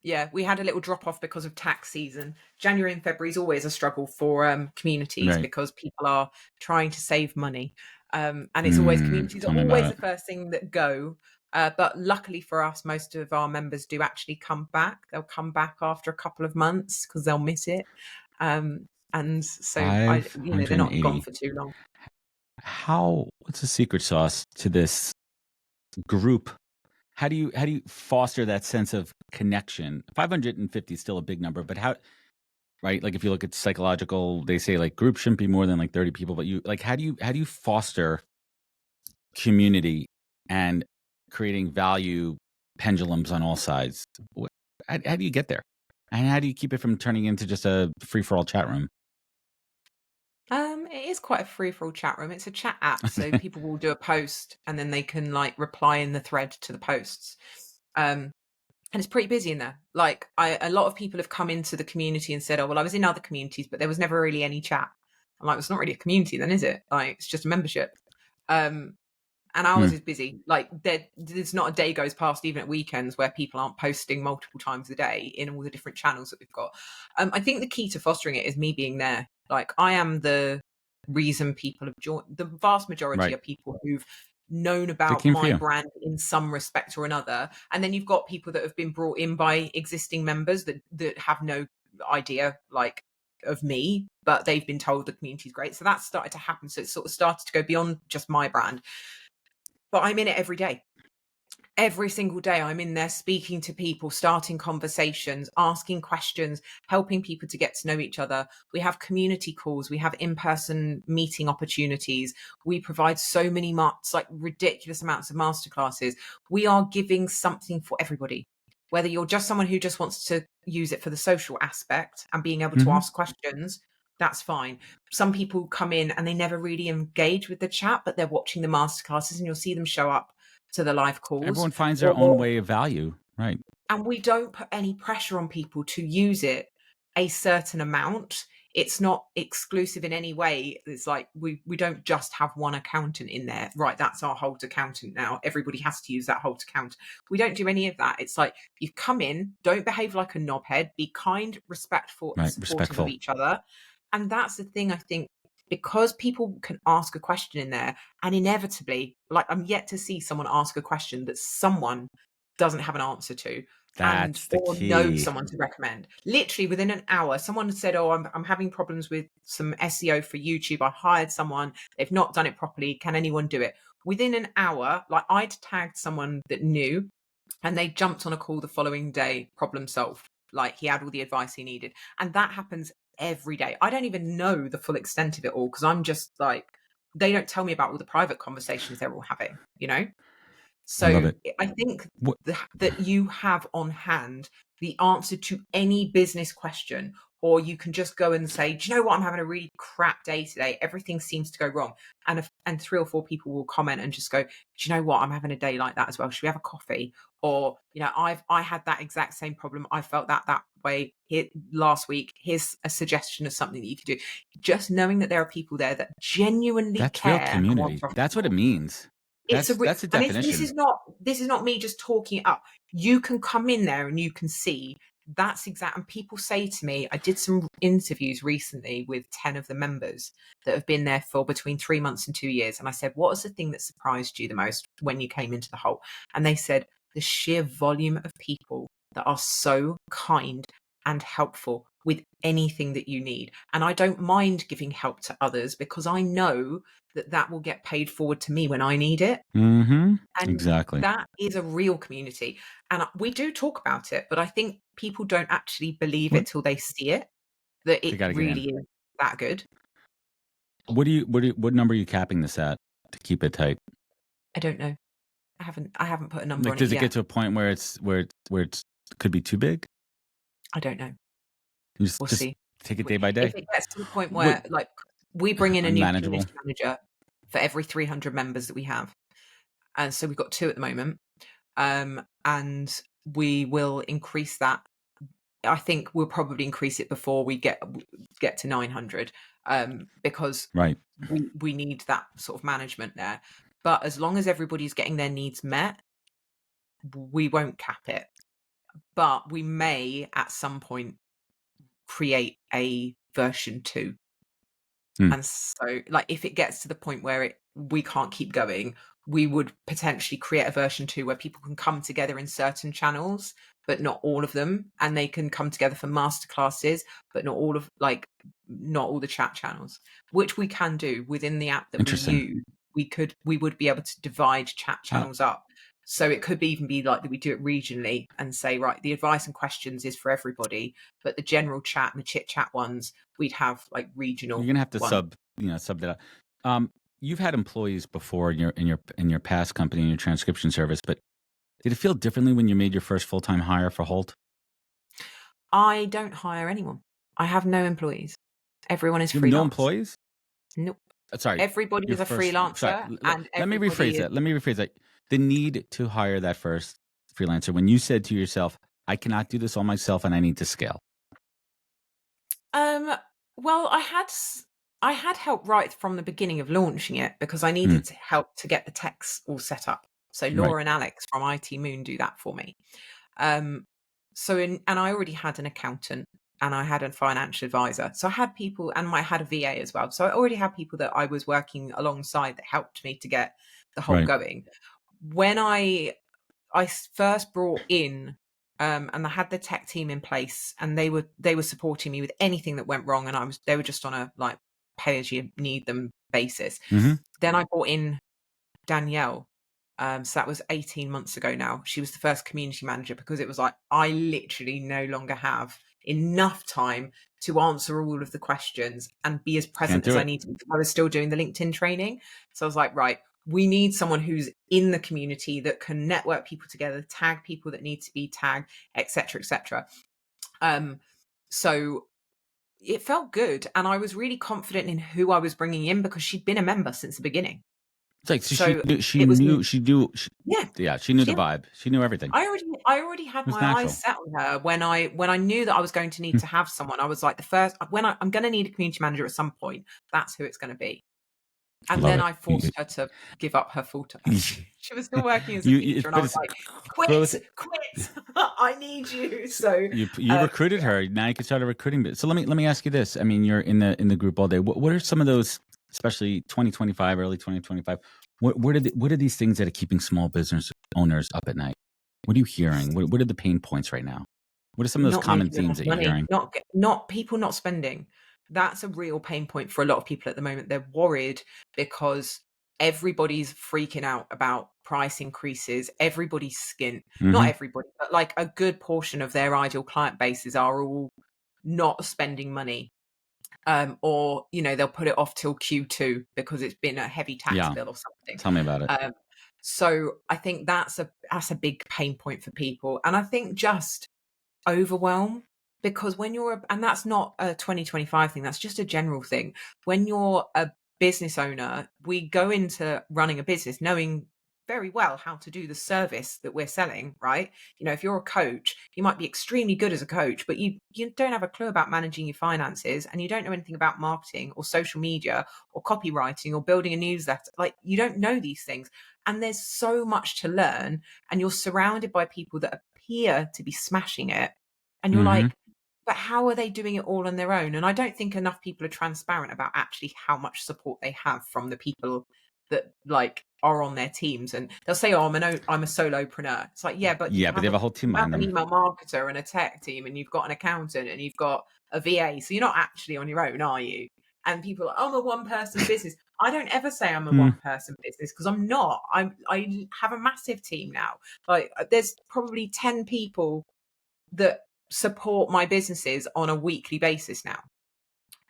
Yeah, we had a little drop off because of tax season. January and February is always a struggle for communities right. because people are trying to save money, and it's always communities are Tell me always about the it. first thing that go. But luckily for us, most of our members do actually come back. They'll come back after a couple of months because they'll miss it. Um, and so they're not gone 580. for too long. What's the secret sauce to this group? How do you foster that sense of connection? 550 is still a big number, but how, right? Like if you look at psychological, they say like groups shouldn't be more than like 30 people, but you like how do you foster community and creating value pendulums on all sides? How do you get there? And how do you keep it from turning into just a free for all chat room? It is quite a free for all chat room. It's a chat app, so people will do a post and then they can like reply in the thread to the posts. Um, and it's pretty busy in there. Like a lot of people have come into the community and said, "Oh, well, I was in other communities, but there was never really any chat." I'm like, "It's not really a community, then, is it? Like, it's just a membership." Um, and Hmm. ours is busy. Like there's not a day goes past, even at weekends, where people aren't posting multiple times a day in all the different channels that we've got. I think the key to fostering it is me being there. Like I am the reason people have joined. The vast majority Right. are people who've known They about came for my you. brand in some respect or another, and then you've got people that have been brought in by existing members that have no idea like of me, but they've been told the community's great. So that's started to happen. So it's sort of started to go beyond just my brand, but I'm in it every day. Every single day, I'm in there speaking to people, starting conversations, asking questions, helping people to get to know each other. We have community calls, we have in person meeting opportunities. We provide so many like ridiculous amounts of masterclasses. We are giving something for everybody. Whether you're just someone who just wants to use it for the social aspect and being able to Hmm. ask questions, that's fine. Some people come in and they never really engage with the chat, but they're watching the masterclasses, and you'll see them show up to the live calls. Everyone finds their own Or way of value. Right. and we don't put any pressure on people to use it a certain amount. it's not exclusive in any way. It's like we don't just have one accountant in there, right? That's our HoLT accountant now. Everybody has to use that HoLT account. We don't do any of that. It's like you come in, don't behave like a knobhead, be kind, respectful, and Right. supportive of Respectful. each other. And that's the thing, I think, because people can ask a question in there, and inevitably, like I'm yet to see someone ask a question that someone doesn't have an answer to, and That's the or know key. someone to recommend. Literally within an hour, someone said, "Oh, I'm having problems with some SEO for YouTube. I hired someone. They've not done it properly. Can anyone do it?" Within an hour, like I'd tagged someone that knew, and they jumped on a call the following day, problem solved. Like he had all the advice he needed. And that happens every day. I don't even know the full extent of it all because I'm just like, they don't tell me about all the private conversations they're all having, you know? I love So it. I think What? that you have on hand the answer to any business question, or you can just go and say, "Do you know what? I'm having a really crap day today. Everything seems to go wrong." And 3 or 4 people will comment and just go, "Do you know what? I'm having a day like that as well. Should we have a coffee?" Or, I had that exact same problem. I felt that way here last week. Here's a suggestion of something that you could do. Just knowing that there are people there that genuinely That's real care and want community. to That's what it means. it's a That's the and this definition. is not me just talking it up. You can come in there and you can see that's exact. And people say to me, I did some interviews recently with 10 of the members that have been there for between 3 months and 2 years. And I said, what was the thing that surprised you the most when you came into the whole? And they said, the sheer volume of people that are so kind and helpful with anything that you need. And I don't mind giving help to others because I know that will get paid forward to me when I need it. Mm-hmm. And Exactly. that is a real community. And we do talk about it, but I think people don't actually believe What? it till they see it, that They it got to get really in. is that good. What number are you capping this at to keep it tight? I don't know. I haven't put a number Like, on it does it yet. get to a point where it's could be too big? I don't know. You We'll just see. take it day by If day. it gets to the point What? where, like, we bring in a new Unmanageable. community manager for every 300 members that we have. And so we've got 2 at the moment. And we will increase that. I think we'll probably increase it before we get to 900, because Right. we need that sort of management there. But as long as everybody's getting their needs met, we won't cap it. But we may at some point create a version 2. Hmm. And so, like, if it gets to the point where we can't keep going, we would potentially create a version 2 where people can come together in certain channels, but not all of them, and they can come together for masterclasses, but not all the chat channels, which we can do within the app that we Interesting. use. We would be able to divide chat Uh, channels up. So it could even be like that we do it regionally and say, right, the advice and questions is for everybody, but the general chat and the chit chat ones, we'd have like regional you're gonna have to one. sub that out. You've had employees before in your past company in your transcription service, but did it feel differently when you made your first full time hire for HoLT? I don't hire anyone. I have no employees. Everyone is You have no freelance. employees? Nope. Sorry, Everybody your is a first. Sorry, freelancer and let me rephrase everybody is that. Let me rephrase that. The need to hire that first freelancer when you said to yourself, "I cannot do this all myself, and I need to scale." um well, I had help right from the beginning of launching it because I Hmm. needed to help to get the techs all set up. So Right. Laura and Alex from IT Moon do that for me. Um and I already had an accountant and I had a financial advisor. So I had people, and I had a VA as well. So I already had people that I was working alongside that helped me to get the whole Right. going. When first brought in, and I had the tech team in place, and they were supporting me with anything that went wrong, and they were just on a like pay as you need them basis. Mm-hmm. Then I brought in Danielle. So that was 18 months ago now. She was the first community manager because it was like, I literally no longer have enough time to answer all of the questions and be as Can't present as do I it. need to be. I was still doing the LinkedIn training. So I was like, right, we need someone who's in the community that can network people together, tag people that need to be tagged, etc., etc. So it felt good. And I was really confident in who I was bringing in because she'd been a member since the beginning. It's like, so So she it was knew, yeah, yeah, she knew the yeah. vibe. She knew everything. I already It had was my eyes natural. set on her when I knew that I was going to need Hmm. to have someone. I was like, I'm going to need a community manager at some point. That's who it's going to be. And Love then it. I forced her to give up her full time. She was still working as a teacher, and I But was it's like, both. quit! I need you. So, You recruited her. Now you can start a recruiting bit. So let me ask you this. I mean, you're in the group all day. What are some of those, especially 2025, early 2025? What are these things that are keeping small business owners up at night? What are you hearing? What are the pain points right now? What are some of those not common making themes enough that you're money, hearing? not people not spending. That's a real pain point for a lot of people at the moment. They're worried because everybody's freaking out about price increases. Everybody's skint. Not Mm-hmm. everybody, but like a good portion of their ideal client bases are all not spending money. Or they'll put it off till Q2 because it's been a heavy tax Yeah. bill or something. Tell me about it. Um, so I think that's a big pain point for people, and I think just overwhelm, because and that's not a 2025 thing, that's just a general thing. When you're a business owner, we go into running a business knowing very well how to do the service that we're selling, right? If you're a coach, you might be extremely good as a coach, but you don't have a clue about managing your finances, and you don't know anything about marketing or social media or copywriting or building a newsletter. Like, you don't know these things, and there's so much to learn, and you're surrounded by people that appear to be smashing it, and you're Mm-hmm. like, but how are they doing it all on their own? And I don't think enough people are transparent about actually how much support they have from the people that like are on their teams. And they'll say, "Oh, I'm a solopreneur." It's like, yeah, but Yeah, but they have a whole team you have behind an them. email marketer and a tech team, and you've got an accountant, and you've got a VA. So you're not actually on your own, are you? And people are like, "Oh, I'm a one person business." I don't ever say I'm a Hmm. one person business, because I'm not. I have a massive team now. Like, there's probably 10 people that support my businesses on a weekly basis now.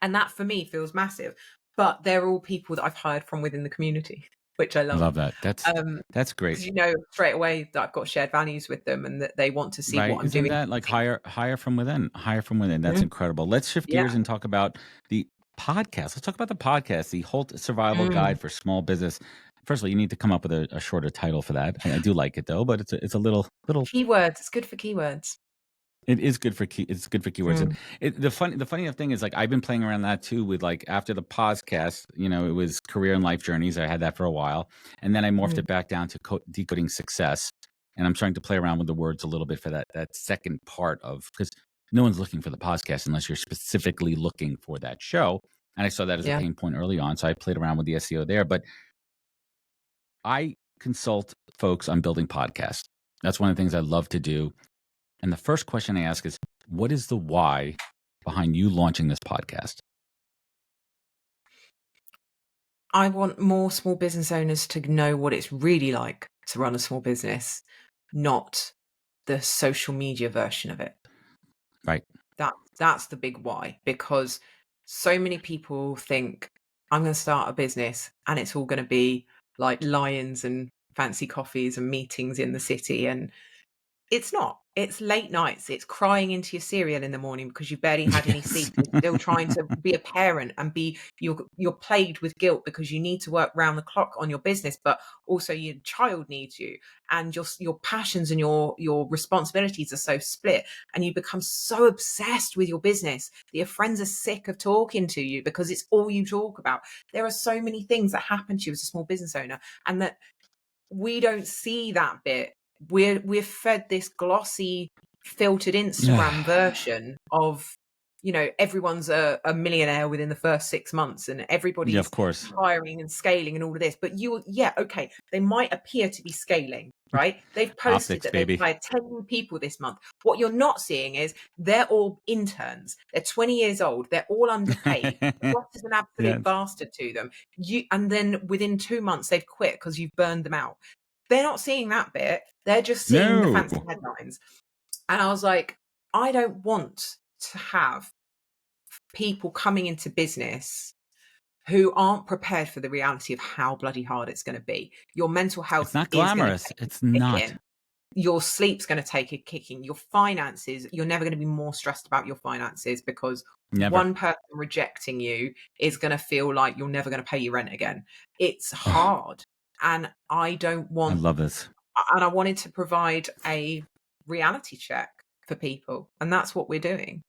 And that for me feels massive. But they're all people that I've hired from within the community, which I I love. love that. That's great. Because straight away that I've got shared values with them, and that they want to see Right? what I'm Isn't doing. that like hire from within? Hire from within. That's Mm, incredible. Let's shift yeah. gears and talk about the podcast. Let's talk about the podcast, the HoLT Survival Mm. Guide for Small Business. First of all, you need to come up with a shorter title for that. I do like it though, but it's a little. Keywords. It's good for keywords. It is good for it's good for keywords. And Mm, the funny thing is, like, I've been playing around that too with, like, after the podcast, it was career and life journeys. I had that for a while, and then I morphed mm, it back down to decoding success. And I'm starting to play around with the words a little bit for that second part of, because no one's looking for the podcast unless you're specifically looking for that show. And I saw that as a yeah. pain point early on, so I played around with the SEO there. But I consult folks on building podcasts. That's one of the things I love to do. And the first question I ask is, what is the why behind you launching this podcast? I want more small business owners to know what it's really like to run a small business, not the social media version of it. Right. That's the big why, because so many people think, I'm going to start a business and it's all going to be like lions and fancy coffees and meetings in the city, and it's not. It's late nights. It's crying into your cereal in the morning because you've barely had any sleep. Yes. You're still trying to be a parent, and you're plagued with guilt because you need to work round the clock on your business, but also your child needs you, and your passions and your responsibilities are so split, and you become so obsessed with your business that your friends are sick of talking to you because it's all you talk about. There are so many things that happen to you as a small business owner, and that we don't see that bit. We're fed this glossy, filtered Instagram version of, everyone's a millionaire within the first 6 months, and Yeah, of everybody's course. hiring and scaling and all of this. But yeah, okay, they might appear to be scaling, right? They've posted Optics, that they've baby. hired 10 new people this month. What you're not seeing is they're all interns. They're 20 years old. They're all underpaid. The boss is an absolute Yes. bastard to them. And then within 2 months they've quit because you've burned them out. They're not seeing that bit. They're just seeing the No. fancy headlines. And I was like, I don't want to have people coming into business who aren't prepared for the reality of how bloody hard it's going to be. Your mental It's health not is going to glamorous. take It's a not. kicking. Your sleep's going to take a kicking. Your finances, you're never going to be more stressed about your finances because Never. one person rejecting you is going to feel like you're never going to pay your rent again. It's Ugh. hard. And I don't I want, love this. and I wanted to provide a reality check for people. And that's what we're doing.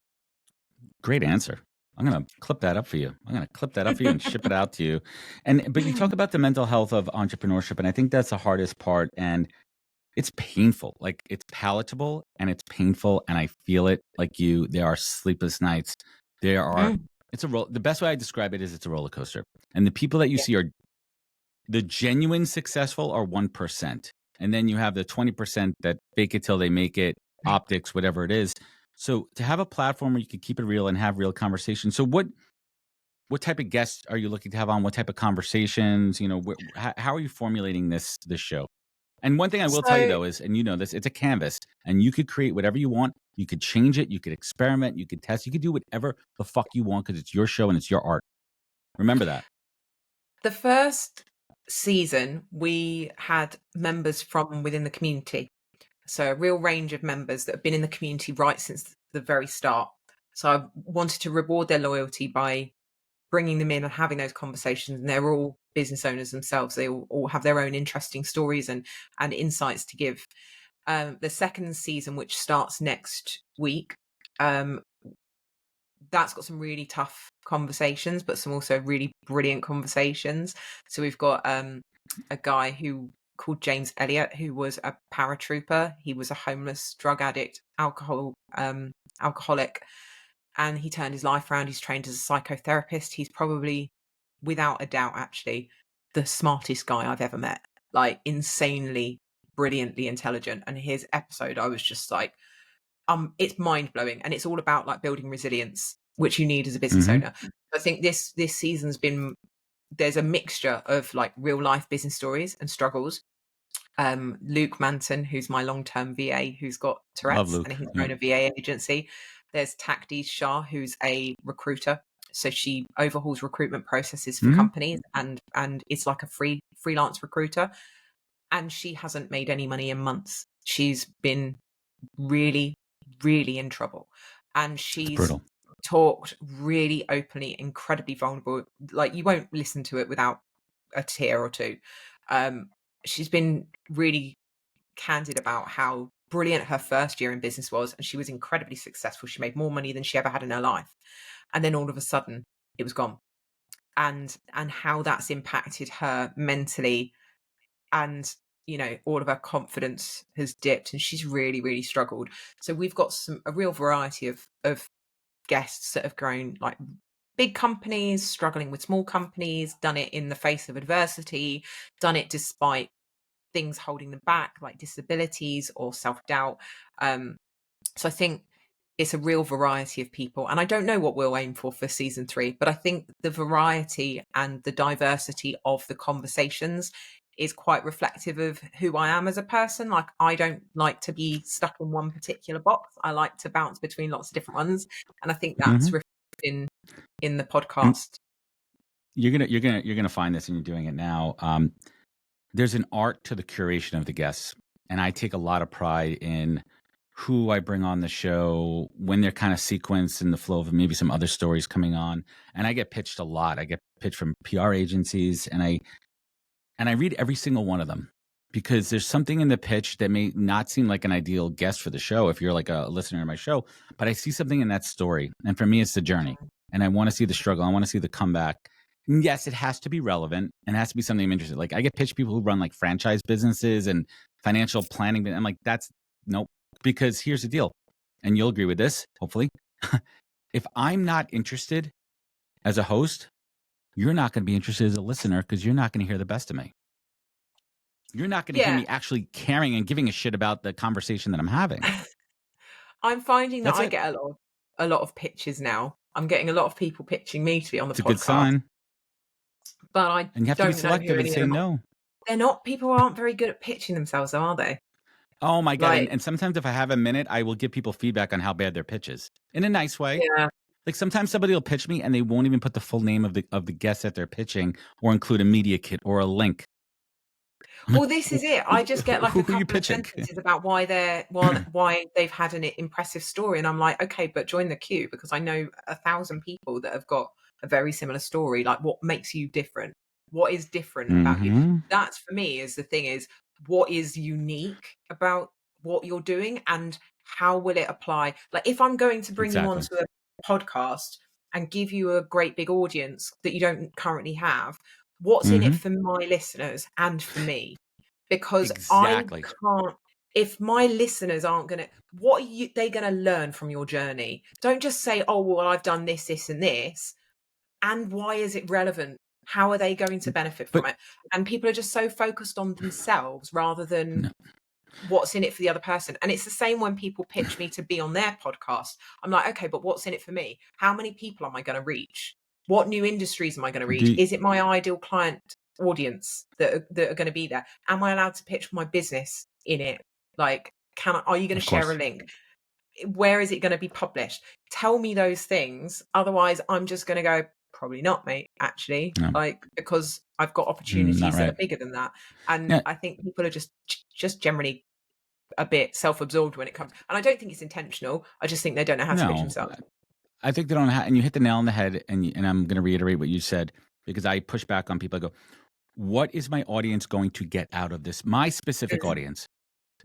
Great answer. I'm gonna clip that up for you. I'm gonna clip that up for you and ship it out to you. And but you talk about the mental health of entrepreneurship, and I think that's the hardest part. And it's painful. Like it's palatable and it's painful, and I feel it. Like you, there are sleepless nights. There are. Mm, It's a roll. The best way I describe it is it's a roller coaster, and the people that you yeah. see are the genuine successful are 1%, and then you have the 20% that fake it till they make it, optics, whatever it is. So to have a platform where you can keep it real and have real conversations. So what type of guests are you looking to have on? What type of conversations? How are you formulating this show? And one thing I will tell you So though is, and you know this, it's a canvas, and you could create whatever you want. You could change it. You could experiment. You could test. You could do whatever the fuck you want because it's your show and it's your art. Remember that. the first season, we had members from within the community. So a real range of members that have been in the community right since the very start. So I wanted to reward their loyalty by bringing them in and having those conversations. And they're all business owners themselves. They all have their own interesting stories and insights to give. The second season, which starts next week, um, that's got some really tough conversations, but some also really brilliant conversations. So we've got a guy who called James Elliott, who was a paratrooper. He was a homeless, drug addict, alcoholic, and he turned his life around. He's trained as a psychotherapist. He's probably, without a doubt, actually, the smartest guy I've ever met. Like insanely, brilliantly intelligent. And his episode, I was just like, it's mind blowing, and it's all about like building resilience, which you need as a business Mm-hmm. owner. I think this season's been, there's a mixture of like real life business stories and struggles. Luke Manton, who's my long term VA, who's got Love Tourette's and Luke. he's Yep. grown a VA agency. There's Takdi Shah, who's a recruiter. So she overhauls recruitment processes for Mm-hmm. companies and it's like a freelance recruiter. And she hasn't made any money in months. She's been really, really in trouble. And It's she's brutal. talked really openly, incredibly vulnerable. Like you won't listen to it without a tear or two. Um, she's been really candid about how brilliant her first year in business was, and she was incredibly successful. She made more money than she ever had in her life. And then all of a sudden it was gone. And how that's impacted her mentally, and all of her confidence has dipped, and she's really, really struggled. So we've got a real variety of guests that have grown like big companies, struggling with small companies, done it in the face of adversity, done it despite things holding them back, like disabilities or self-doubt. So I think it's a real variety of people. And I don't know what we'll aim for season 3, but I think the variety and the diversity of the conversations is quite reflective of who I am as a person. Like I don't like to be stuck in one particular box. I like to bounce between lots of different ones. And I think Mm-hmm. that's reflected in the And podcast. you're gonna find this, and you're doing it now. There's an art to the curation of the guests, and I take a lot of pride in who I bring on the show when they're kind of sequenced in the flow of maybe some other stories coming on. And I get pitched a lot. I get pitched from PR agencies, and I read every single one of them because there's something in the pitch that may not seem like an ideal guest for the show if you're like a listener to my show, but I see something in that story. And for me, it's the journey. And I want to see the struggle. I want to see the comeback. And yes, it has to be relevant and it has to be something I'm interested in. Like I get pitched people who run like franchise businesses and financial planning. I'm like, that's nope. Because here's the deal. And you'll agree with this, hopefully. If I'm not interested as a host, you're not going to be interested as a listener because you're not going to hear the best of me. You're not going to hear Yeah. me actually caring and giving a shit about the conversation that I'm having. I'm finding that That's I it. get a lot of pitches now. I'm getting a a lot of people pitching me to be on the It's a good podcast, sign. but I And you have to be don't know who selective and any of say them are. no. They're not, people aren't very good at pitching themselves, though, are they? Oh my God. And, Like, and sometimes if I have a minute, I will give people feedback on how bad their pitch is in a nice way. yeah. Like sometimes somebody will pitch me and they won't even put the full name of the guest that they're pitching or include a media kit or a link. I'm like, Well, this is it. I just get like a who are you couple of pitching? sentences about why they've had an impressive story, and I'm like, okay, but join the queue because I know 1,000 people that have got a very similar story. Like, what makes you different? What is different about you? Mhm. That's for me is the thing is what is unique about what you're doing and how will it apply? Like if I'm going to bring you Exactly. onto a podcast and give you a great big audience that you don't currently have, what's in it Mhm. for my listeners and for me? Because I Exactly. can't if my listeners aren't gonna what are they gonna learn from your journey? Don't just say, "Oh, well, I've done this, this, and this." And why is it relevant? How are they going to benefit from But it? And people are just so focused on themselves rather than no, what's in it for the other person. And it's the same when people pitch me to be on their podcast. I'm like, okay, but what's in it for me? How many people am I going to reach? What new industries am I going to reach? do Is it my ideal client audience that are going to be there? Am I allowed to pitch my business in it? Like, are you going to of share a course. link? Where is it going to be published? Tell me those things. Otherwise, I'm just going to go, probably not, mate, actually, No, like, because I've got not opportunities that right. are bigger than that. And Yeah. I think people are just generally a bit self-absorbed when it comes. And I don't think it's intentional. I just think they don't know how to pitch No. themselves. I think they don't and you hit the nail on the head, and I'm gonna reiterate what you said because I push back on people. I go, "What is my audience going to get out of this? My specific Mm, audience."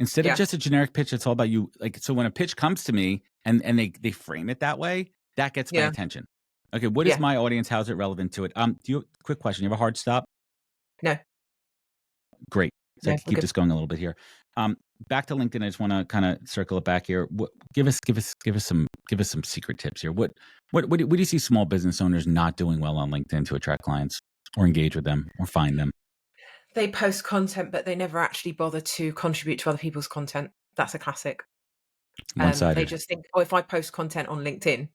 Instead of yeah, just a generic pitch, it's all about you. Like, so when a pitch comes to me and they frame it that way, that gets my yeah, attention. Okay, what is yeah. my audience? How's it relevant to it? Quick question. You have a hard stop? No, Great. So I no, can we're keep good. this going a little bit here. Back to LinkedIn. I just want to kind of circle it back here. Give us some secret tips here. What do you see small business owners not doing well on LinkedIn to attract clients or engage with them or find them? They post content, but they never actually bother to contribute to other people's content. That's a classic. One They sided. just think, oh, if I post content on LinkedIn,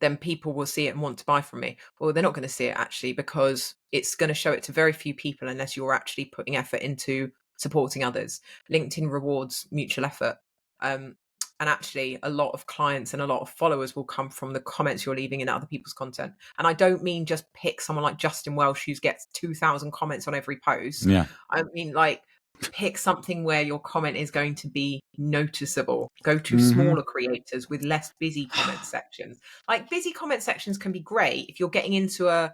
then people will see it and want to buy from me. Well, they're not going to see it actually because it's going to show it to very few people unless you're actually putting effort into supporting others. LinkedIn rewards mutual effort. Um, and actually, a lot of clients and a lot of followers will come from the comments you're leaving in other people's content. And I don't mean just pick someone like Justin Welsh who gets 2,000 comments on every post. Yeah. I mean, like, pick something where your comment is going to be noticeable. Go to Mm-hmm. smaller creators with less busy comment sections. Like busy comment sections can be great if you're getting into a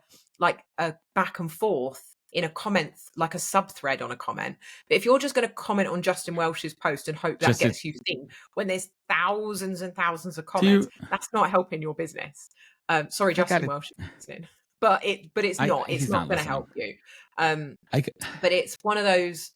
back and forth in a comment, like a sub thread on a comment. But if you're just going to comment on Justin Welsh's post and hope that Just to gets you seen when there's thousands and thousands of do comments, you? that's not helping your business. Sorry, I Justin got it. Welsh, listening. But it's not. It's He's not not going to listening. help you. Um, I but it's one of those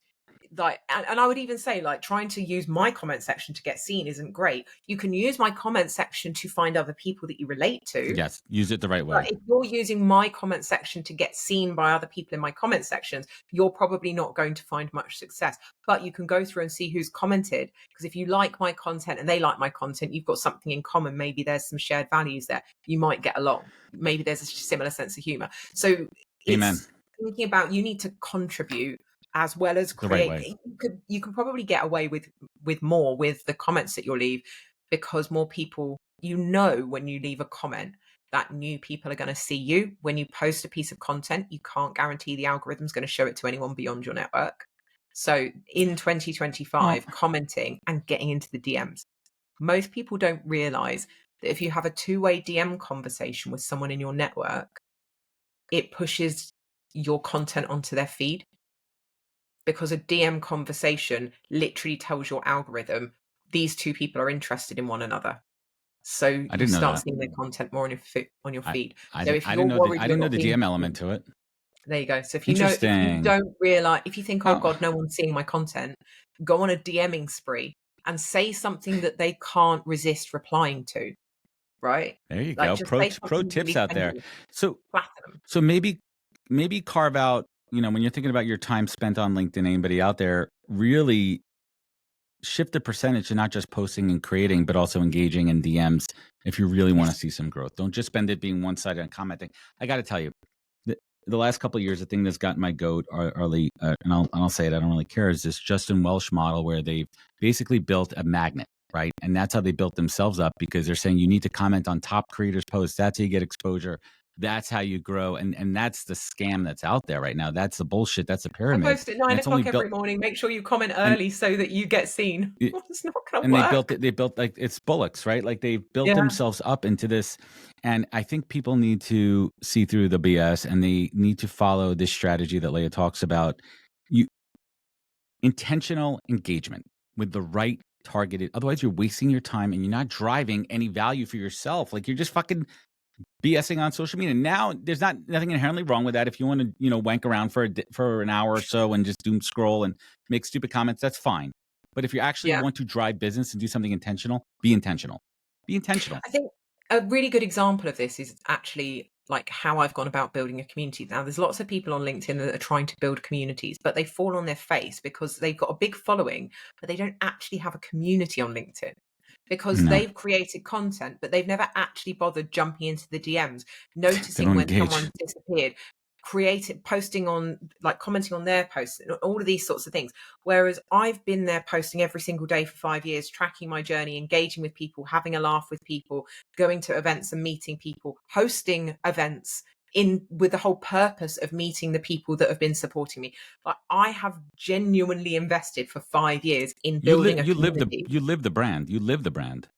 like and I would even say like trying to use my comment section to get seen isn't great. You can use my comment section to find other people that you relate to, yes. Use it the right but way. if you're using my comment section to get seen by other people in my comment sections, you're probably not going to find much success. But you can go through and see who's commented, because if you like my content and they like my content, you've got something in common. Maybe there's some shared values there. You might get along. Maybe there's a similar sense of humor. So Amen. it's thinking about you need to contribute as well as The right create. way. You can probably get away with more with the comments that you'll leave because more people, when you leave a comment that new people are going to see you. When you post a piece of content, you can't guarantee the algorithm's going to show it to anyone beyond your network. So in Well, 2025, commenting and getting into the DMs, most people don't realize that if you have a two-way DM conversation with someone in your network, it pushes your content onto their feed because a DM conversation literally tells your algorithm these two people are interested in one another. So I you didn't know start that. seeing their content more on your I feed. So if I you're didn't know worried I you're didn't know not the being DM element seen, to it. there you go. So if you Interesting. don't realize, if you think, oh Oh, God, no one's seeing my content, go on a DMing spree and say something that they can't resist replying to, right? there you Like go. just say Pro something tips really out there. tender, So flatter them. so maybe carve out, when you're thinking about your time spent on LinkedIn, anybody out there, really shift the percentage to not just posting and creating, but also engaging in DMs if you really want to Yes. see some growth. Don't just spend it being one-sided and commenting. I got to tell you, the last couple of years, the thing that's gotten my goat, Arlie, and I'll say it, I don't really care, is this Justin Welsh model where they've basically built a magnet, right? And that's how they built themselves up because they're saying you need to comment on top creators' posts. That's how you get exposure. That's how you grow, and that's the scam that's out there right now. That's the bullshit. That's the I pyramid, post at and 9 it's only o'clock built every morning. Make sure you comment and early so that you get seen. it, It's not going to and they built work. it. They built like it's bullocks, right? Like they've built Yeah. themselves up into this, and I think people need to see through the BS, and they need to follow this strategy that Leah talks about. You intentional engagement with the right targeted. Otherwise, you're wasting your time, and you're not driving any value for yourself. Like you're just fucking BSing on social media. Now, there's nothing inherently wrong with that. If you want to, wank around for an hour or so and just doom scroll and make stupid comments, that's fine. But if you actually Yeah. want to drive business and do something intentional, be intentional. Be intentional. I think a really good example of this is actually like how I've gone about building a community. Now, there's lots of people on LinkedIn that are trying to build communities, but they fall on their face because they've got a big following, but they don't actually have a community on LinkedIn because No, they've created content, but they've never actually bothered jumping into the DMs, they noticing don't when engage. someone's disappeared, posting on, like commenting on their posts, all of these sorts of things. Whereas I've been there posting every single day for 5 years, tracking my journey, engaging with people, having a laugh with people, going to events and meeting people, hosting events in with the whole purpose of meeting the people that have been supporting me. Like I have genuinely invested for 5 years in You live. building a community. You live the brand. You live the brand.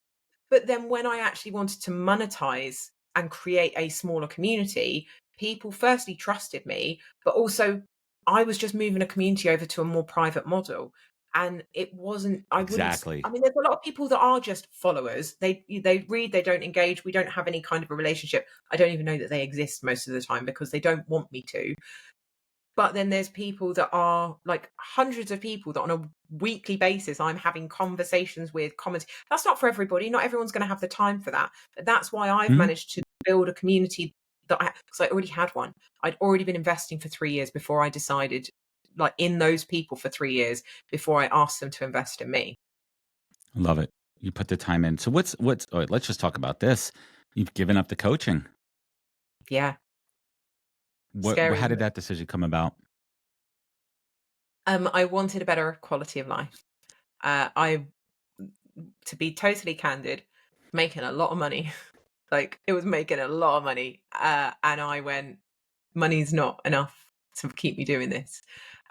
But then when I actually wanted to monetize and create a smaller community, people firstly trusted me, but also I was just moving a community over to a more private model. And it wasn't, I wouldn't, Exactly. I mean, there's a lot of people that are just followers. They read, they don't engage. We don't have any kind of a relationship. I don't even know that they exist most of the time because they don't want me to. But then there's people that are like hundreds of people that on a weekly basis I'm having conversations with, commenting. That's not for everybody. Not everyone's going to have the time for that. But that's why I've Mhm. managed to build a community that because I already had one. I'd already been investing for 3 years before I decided, like in those people for 3 years before I asked them to invest in me. Love it. You put the time in. So what's? Oh, let's just talk about this. You've given up the coaching. Yeah, What? scary, How isn't did it? that decision come about? I wanted a better quality of life. I, to be totally candid, making a lot of money. Like it was making a lot of money. And I went, money's not enough to keep me doing this.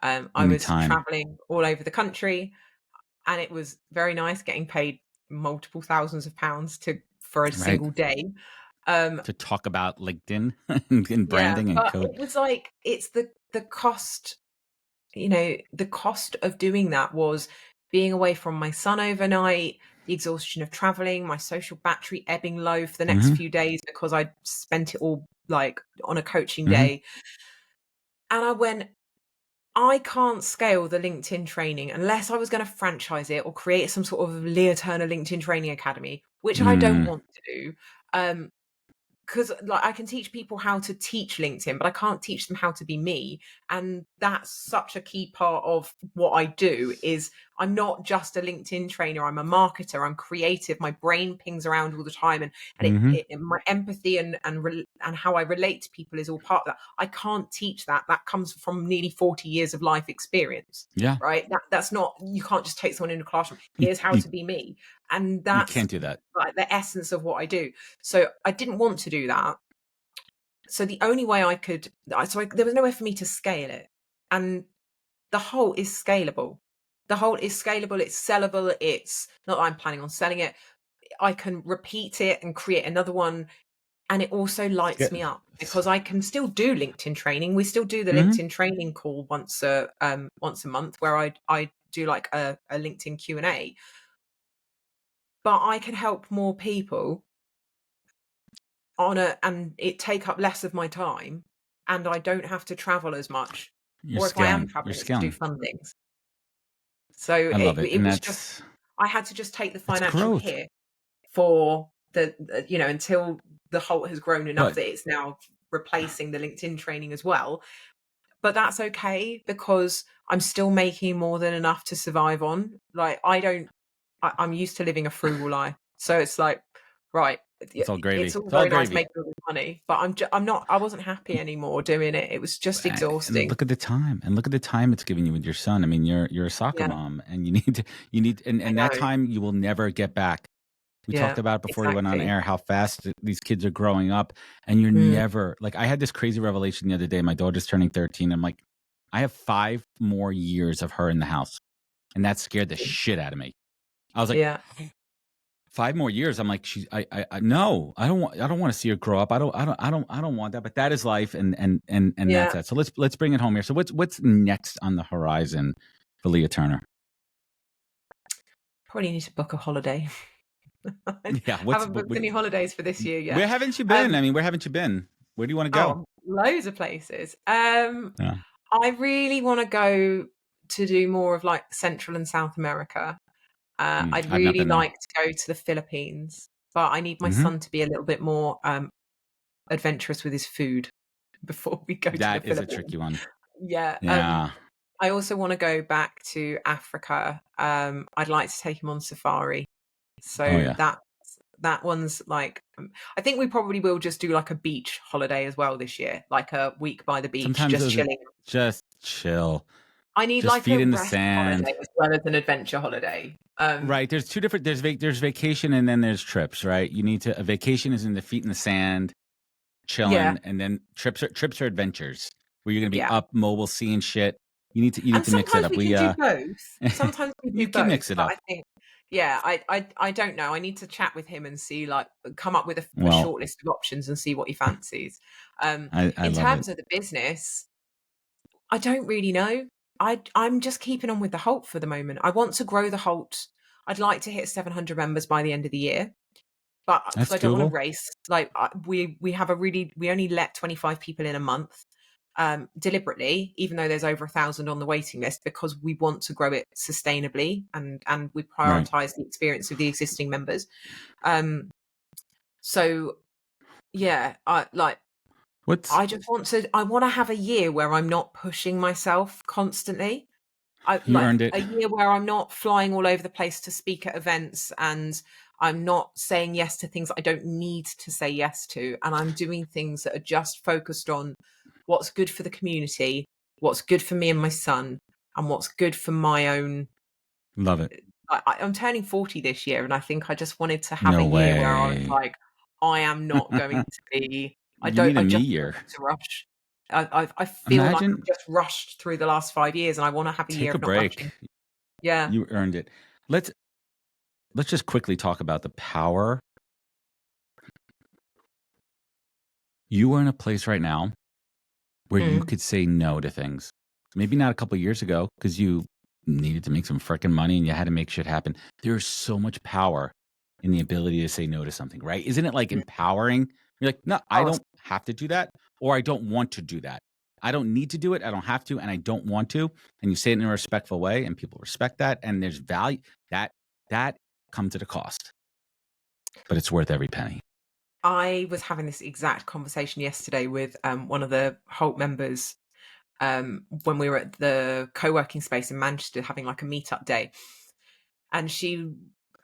I You need was time, traveling all over the country and it was very nice getting paid multiple thousands of pounds to for a right? single day. Um, To talk about LinkedIn and yeah, branding and but code. it was like it's the cost, the cost of doing that was being away from my son overnight, the exhaustion of traveling, my social battery ebbing low for the next Mhm, few days because I spent it all like on a coaching mhm, day. And I went, I can't scale the LinkedIn training unless I was going to franchise it or create some sort of Leah Turner LinkedIn training academy, which I don't mm, want to do. Um, because like I can teach people how to teach LinkedIn, but I can't teach them how to be me. And that's such a key part of what I do is I'm not just a LinkedIn trainer. I'm a marketer. I'm creative. My brain pings around all the time, and mhm, my empathy and how I relate to people is all part of that. I can't teach that. That comes from nearly 40 years of life experience. yeah, Right. That's not, you can't just take someone in a classroom. you Here's how you to be me. And you that's can't do that. like the essence of what I do. So I didn't want to do that. So the only way I could, there was no way for me to scale it. And the whole is scalable. The whole is scalable. It's sellable. It's not that I'm planning on selling it. I can repeat it and create another one. And it also lights Get me up because I can still do LinkedIn training. We still do the mhm, LinkedIn training call once a month where I do like a LinkedIn Q&A. But I can help more people on a and it take up less of my time, and I don't have to travel as much, you're or if I am scaling, you're traveling, it's to do scaling. fun things. So I love it, it and was just that's I had to just take the it's financial growth. hit for until the HoLT has grown enough But that it's now replacing the LinkedIn training as well. But that's okay because I'm still making more than enough to survive on. Like I'm used to living a frugal life. So it's like, right, it's all it's gravy. all It's all very nice gravy. making all this money, but I'm not, I wasn't happy anymore doing it. It was just And exhausting. look at the time, and look at the time it's giving you with your son. I mean, you're a soccer Yeah, mom, and you need I and that know. time you will never get back. We Yeah, talked about before you went on exactly. air how fast these kids are growing up, and you're Mm, never like. I had this crazy revelation the other day. My daughter's turning 13. I'm like, I have 5 more years of her in the house, and that scared the shit out of me. I was like, yeah, 5 more years. I'm like, no, I don't want to see her grow up. I don't want that. But that is life, and that's yeah. that. So let's bring it home here. So what's next on the horizon for Leah Turner? Probably need to book a holiday. I Yeah, haven't booked any holidays for this year where yet. haven't you been? Um, I mean, where haven't you been? Where do you want to go? oh, loads of places. Yeah, I really want to go to do more of like Central and South America. I'd I've not really been there. like to go to the Philippines, but I need my Hmm. son to be a little bit more adventurous with his food before we go to the That is a Philippines. tricky one. Yeah. Yeah. I also want to go back to Africa. I'd like to take him on safari. Oh So yeah. that one's like I think we probably will just do like a beach holiday as well this year, like a week by the beach, Sometimes just those are chilling. just chill, I need just like a feet in the rest sand. holiday as well as an adventure holiday. Right. There's two different. There's vacation and then there's trips. Right. You need to. A vacation is in the feet in the sand, Yeah, chilling, and then trips are adventures where you're gonna be yeah. up, mobile, seeing shit. You need And to mix it sometimes up. we can do both. Sometimes we You do can both, mix it but up. I think yeah, I don't know. I need to chat with him and see like come up with a Well, short list of options and see what he fancies. I In love it. terms of the business, I don't really know. I'm just keeping on with the HoLT for the moment. I want to grow the HoLT. I'd like to hit 700 members by the end of the year, but because That's I don't want to doable. race, like we have we only let 25 people in a month, deliberately, even though there's over 1,000 on the waiting list, because we want to grow it sustainably and we Right. prioritize the experience of the existing members. Um, so yeah, What's I just want to. I want to have a year where I'm not pushing myself constantly. I you like earned it? a year where I'm not flying all over the place to speak at events and I'm not saying yes to things that I don't need to say yes to. And I'm doing things that are just focused on what's good for the community, what's good for me and my son, and what's good for my own. Love it. I'm turning 40 this year, and I think I just wanted to have a No year where I was way. like, I am not going to be. You need a I me just don't year. want to rush. I feel like I've Imagine. just rushed through the last 5 years, and I want to have a year Take a of not rushing. break. Yeah. You earned it. Let's let's just quickly talk about the power. You are in a place right now where you Mm. could say no to things. Maybe not a couple years ago because you needed to make some freaking money and you had to make shit happen. There's so much power in the ability to say no to something, right? Isn't it like Mm. empowering? You're like, no, I Oh, don't have to do that, or I don't want to do that. I don't need to do it. I don't have to, and I don't want to. And you say it in a respectful way, and people respect that. And there's value that comes at a cost, but it's worth every penny. I was having this exact conversation yesterday with one of the HoLT members when we were at the co-working space in Manchester having like a meetup day. And she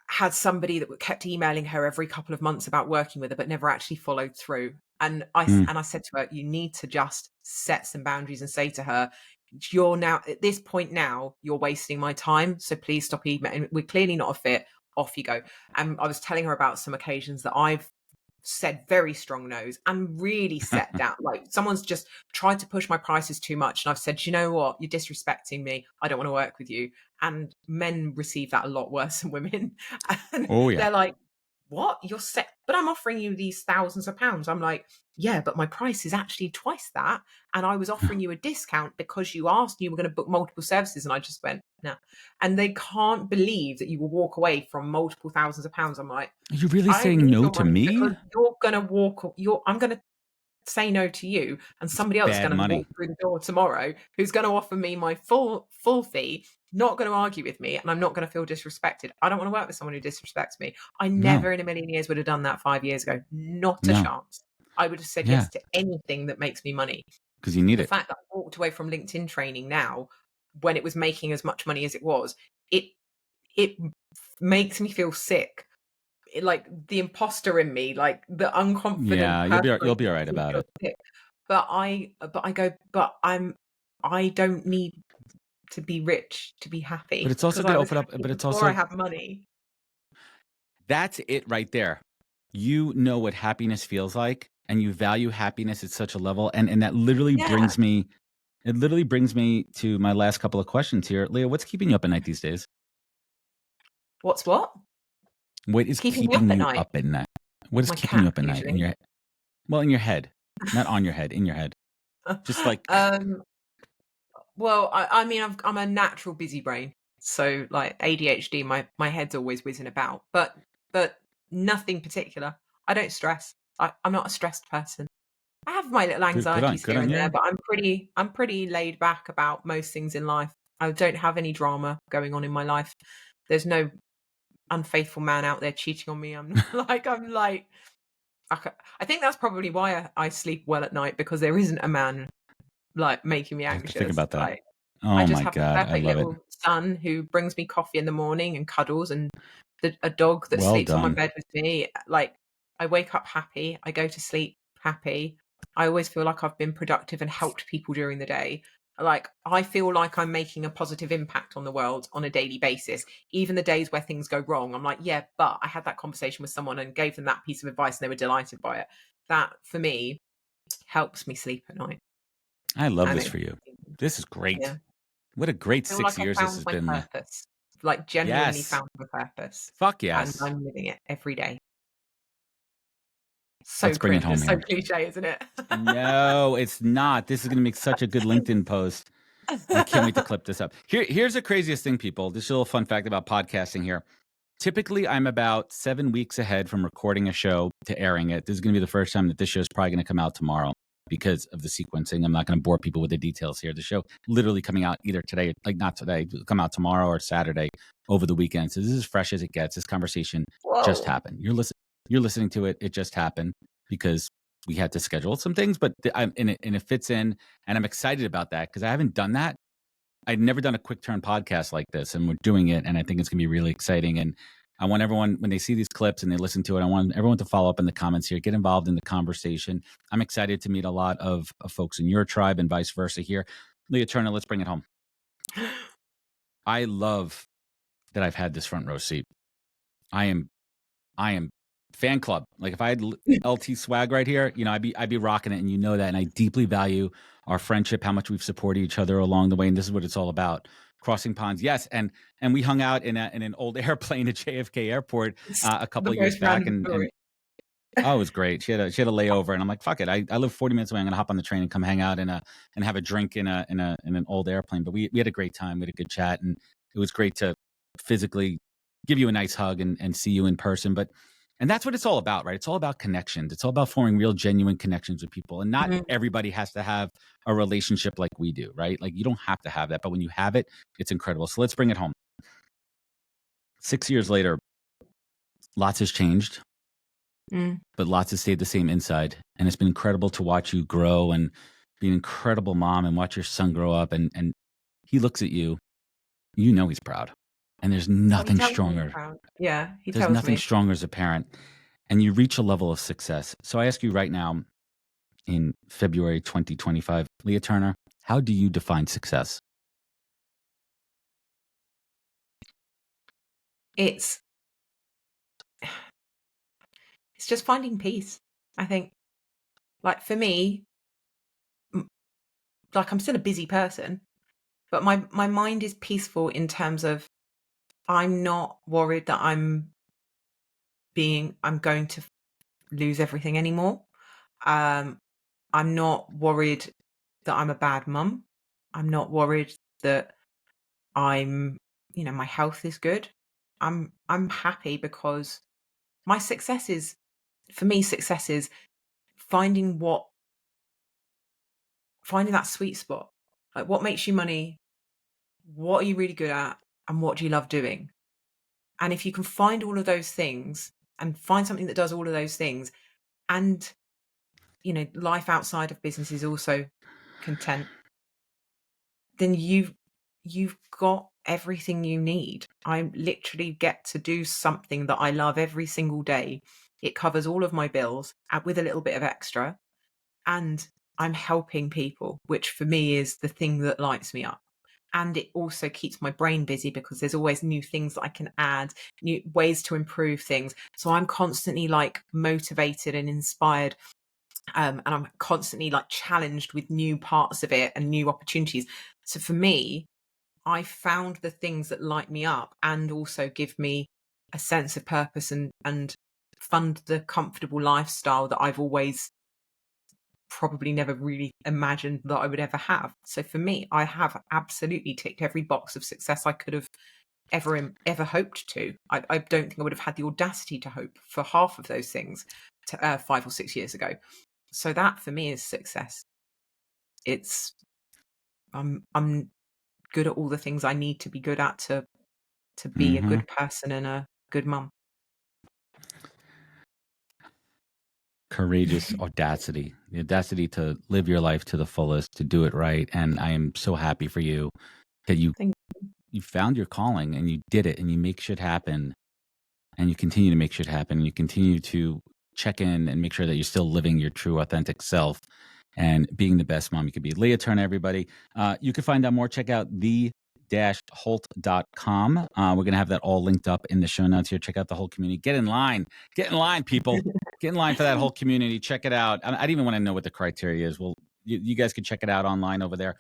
had somebody that kept emailing her every couple of months about working with her, but never actually followed through. Mm. And I said to her, you need to just set some boundaries and say to her, you're now at this point now, you're wasting my time. So please stop emailing. We're clearly not a fit. Off you go. And I was telling her about some occasions that I've said very strong no's and really set down like someone's just tried to push my prices too much and I've said, you know what, you're disrespecting me, I don't want to work with you. And men receive that a lot worse than women. And Oh yeah. they're like, what, you're set, but I'm offering you these thousands of pounds. I'm like, yeah, but my price is actually twice that, and I was offering you a discount because you asked, you were going to book multiple services. And I just went, no. And they can't believe that you will walk away from multiple thousands of pounds. I'm like, Are you really I don't saying need no your to money me? because you're gonna walk. I'm gonna say no to you, and It's somebody else is bad gonna money. walk through the door tomorrow who's gonna offer me my full fee. Not going to argue with me, and I'm not going to feel disrespected. I don't want to work with someone who disrespects me. I No, never in a million years would have done that 5 years ago. Not a no. chance. I would have said Yeah, yes to anything that makes me money. because you need The it. fact that I walked away from LinkedIn training now, when it was making as much money as it was, it it makes me feel sick, like the imposter in me, like the unconfident Yeah, person you'll be all right makes me about feel it. sick. But I go, but I don't need to be rich to be But happy it's also because I gonna was open up. happy But it's before I also had money. That's it right there. You know what happiness feels like, and you value happiness at such a level. And that literally Yeah. brings me, it literally brings me to my last couple of questions here. Leah, what's keeping you up at night these days? What's what? What is Keeping me up keeping at you night? up at night? What is My keeping you cat, up at night in usually. your, well, in your head, not on your head, in your head? Just like, Um, well, I mean, I'm a natural busy brain, so, like, ADHD, my head's always whizzing about, but nothing particular. I don't stress. I'm not a stressed person. I have my little anxieties good here on and there, you. but I'm pretty laid back about most things in life. I don't have any drama going on in my life. There's no unfaithful man out there cheating on me. I'm like I think that's probably why I sleep well at night, because there isn't a man, like, making me I have to think anxious. about that. Like, I Oh just my have the God. I perfect love it. little son who brings me coffee in the morning and cuddles, and a dog that Well sleeps on my done. bed with me. Like, I wake up happy, I go to sleep happy. I always feel like I've been productive and helped people during the day. Like, I feel like I'm making a positive impact on the world on a daily basis. Even the days where things go wrong, I'm like, yeah, but I had that conversation with someone and gave them that piece of advice and they were delighted by it. That, for me, helps me sleep at night. I love And this for you. This is yeah. great. What a great Feel 6 like I years this found has my been, Leah. purpose, like genuinely Yes. found my purpose, Fuck and yes. I'm living it every day. So Let's bring it cringe. home It's so here. cliche, isn't it? No, it's not. This is going to make such a good LinkedIn post. I can't wait to clip this up. Here's the craziest thing, people. This is a little fun fact about podcasting here. Typically, I'm about 7 weeks ahead from recording a show to airing it. This is going to be the first time that this show is probably going to come out tomorrow because of the sequencing. I'm not going to bore people with the details here. The show literally coming out either today, like not today, it'll come out tomorrow or Saturday over the weekend. So this is as fresh as it gets. This conversation just Whoa. happened. You're listening to it. It just happened because we had to schedule some things, but and it fits in, and I'm excited about that because I haven't done that. I'd never done a quick turn podcast like this, and we're doing it, and I think it's going to be really exciting. And I want everyone, when they see these clips and they listen to it, I want everyone to follow up in the comments here, get involved in the conversation. I'm excited to meet a lot of folks in your tribe and vice versa here. Leah Turner, let's bring it home. I love that I've had this front row seat. I am fan club. Like if I had LT swag right here, I'd be rocking it, and you know that. And I deeply value our friendship, how much we've supported each other along the way, and this is what it's all about. Crossing ponds, yes, and we hung out in an old airplane at JFK Airport It's a couple the of years most back, random and story. oh, it was great. She had a layover, and I'm like, fuck it. I live 40 minutes away. I'm gonna hop on the train and come hang out and have a drink in an old airplane. But we had a great time. We had a good chat, and it was great to physically give you a nice hug and see you in person. And that's what it's all about, right? It's all about connections. It's all about forming real, genuine connections with people. And not Mhm. everybody has to have a relationship like we do, right? Like you don't have to have that, but when you have it, it's incredible. So let's bring it home. 6 years later, lots has changed, Mm. but lots has stayed the same inside. And it's been incredible to watch you grow and be an incredible mom and watch your son grow up. And he looks at you, you know he's proud. And there's Oh, he nothing tells me he's stronger. proud. Yeah, he There's tells nothing me. stronger as a parent. And you reach a level of success. So I ask you right now, in February 2025, Leah Turner, how do you define success? It's it's just finding peace, I think. Like, for me, m like, I'm still a busy person, but my mind is peaceful in terms of I'm not worried that I'm going to lose everything anymore. Um, I'm not worried that I'm a bad mum. I'm not worried that I'm, my health is good. I'm happy because my success is, for me, success is finding finding that sweet spot. Like, what makes you money? What are you really good at? And what do you love doing? And if you can find all of those things and find something that does all of those things, and life outside of business is also content, then you've got everything you need. I literally get to do something that I love every single day. It covers all of my bills, with a little bit of extra, and I'm helping people, which for me is the thing that lights me up. and it also keeps my brain busy because there's always new things that I can add, new ways to improve things. So I'm constantly like motivated and inspired, and I'm constantly like challenged with new parts of it and new opportunities. So for me, I found the things that light me up and also give me a sense of purpose and fund the comfortable lifestyle that I've always probably never really imagined that I would ever have. So for me, I have absolutely ticked every box of success I could have ever hoped to. I don't think I would have had the audacity to hope for half of those things 5 or 6 years ago. So that for me is success. It's I'm good at all the things I need to be good at to be a Mm-hmm. good person and a good mum. Courageous audacity, the audacity to live your life to the fullest, to do it right. And I am so happy for you that you found your calling and you did it and you make shit happen and you continue to make shit happen and you continue to check in and make sure that you're still living your true authentic self and being the best mom you could be. Leah Turner, everybody. You can find out more. Check out the-holt.com. We're going to have that all linked up in the show notes here. Check out the whole community. Get in line, people. Get in line for that whole community. Check it out. I don't even want to know what the criteria is. Well, you guys can check it out online over there.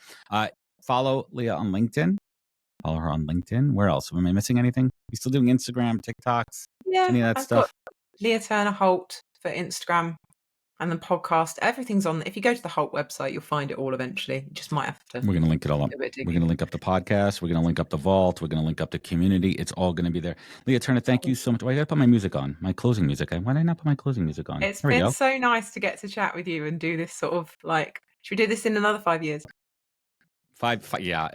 Follow Leah on LinkedIn. Follow her on LinkedIn. Where else? Am I missing anything? You still doing Instagram, TikToks, any of that I've stuff? got Leah Turner HoLT for Instagram and the podcast. Everything's on. If you go to the HoLT website, you'll find it all eventually. You just might have to. We're going to link it all up. We're going to link up the podcast. We're going to link up the vault. We're going to link up the community. It's all going to be there. Leah Turner, thank you so much. Why did I put my music on? My closing music. Why did I not put my closing music on? It's been so nice to get to chat with you and do this sort of like, should we do this in another 5 years? Yeah.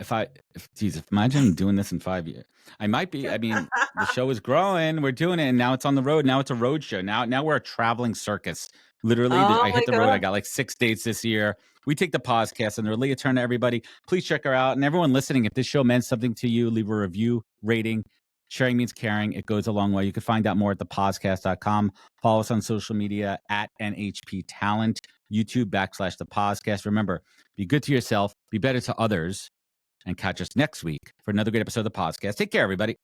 Imagine doing this in 5 years. I might be. I mean, the show is growing. We're doing it, and now it's on the road. Now it's a road show. Now we're a traveling circus. Literally, I hit the road. I got like 6 dates this year. We take the podcast, and they're Leah Turner. Everybody, please check her out. And everyone listening, if this show meant something to you, leave a review, rating. Sharing means caring. It goes a long way. You can find out more at thepozcast.com. Follow us on social media at NHP Talent, YouTube /the Pozcast. Remember, be good to yourself, be better to others, and catch us next week for another great episode of the podcast. Take care, everybody.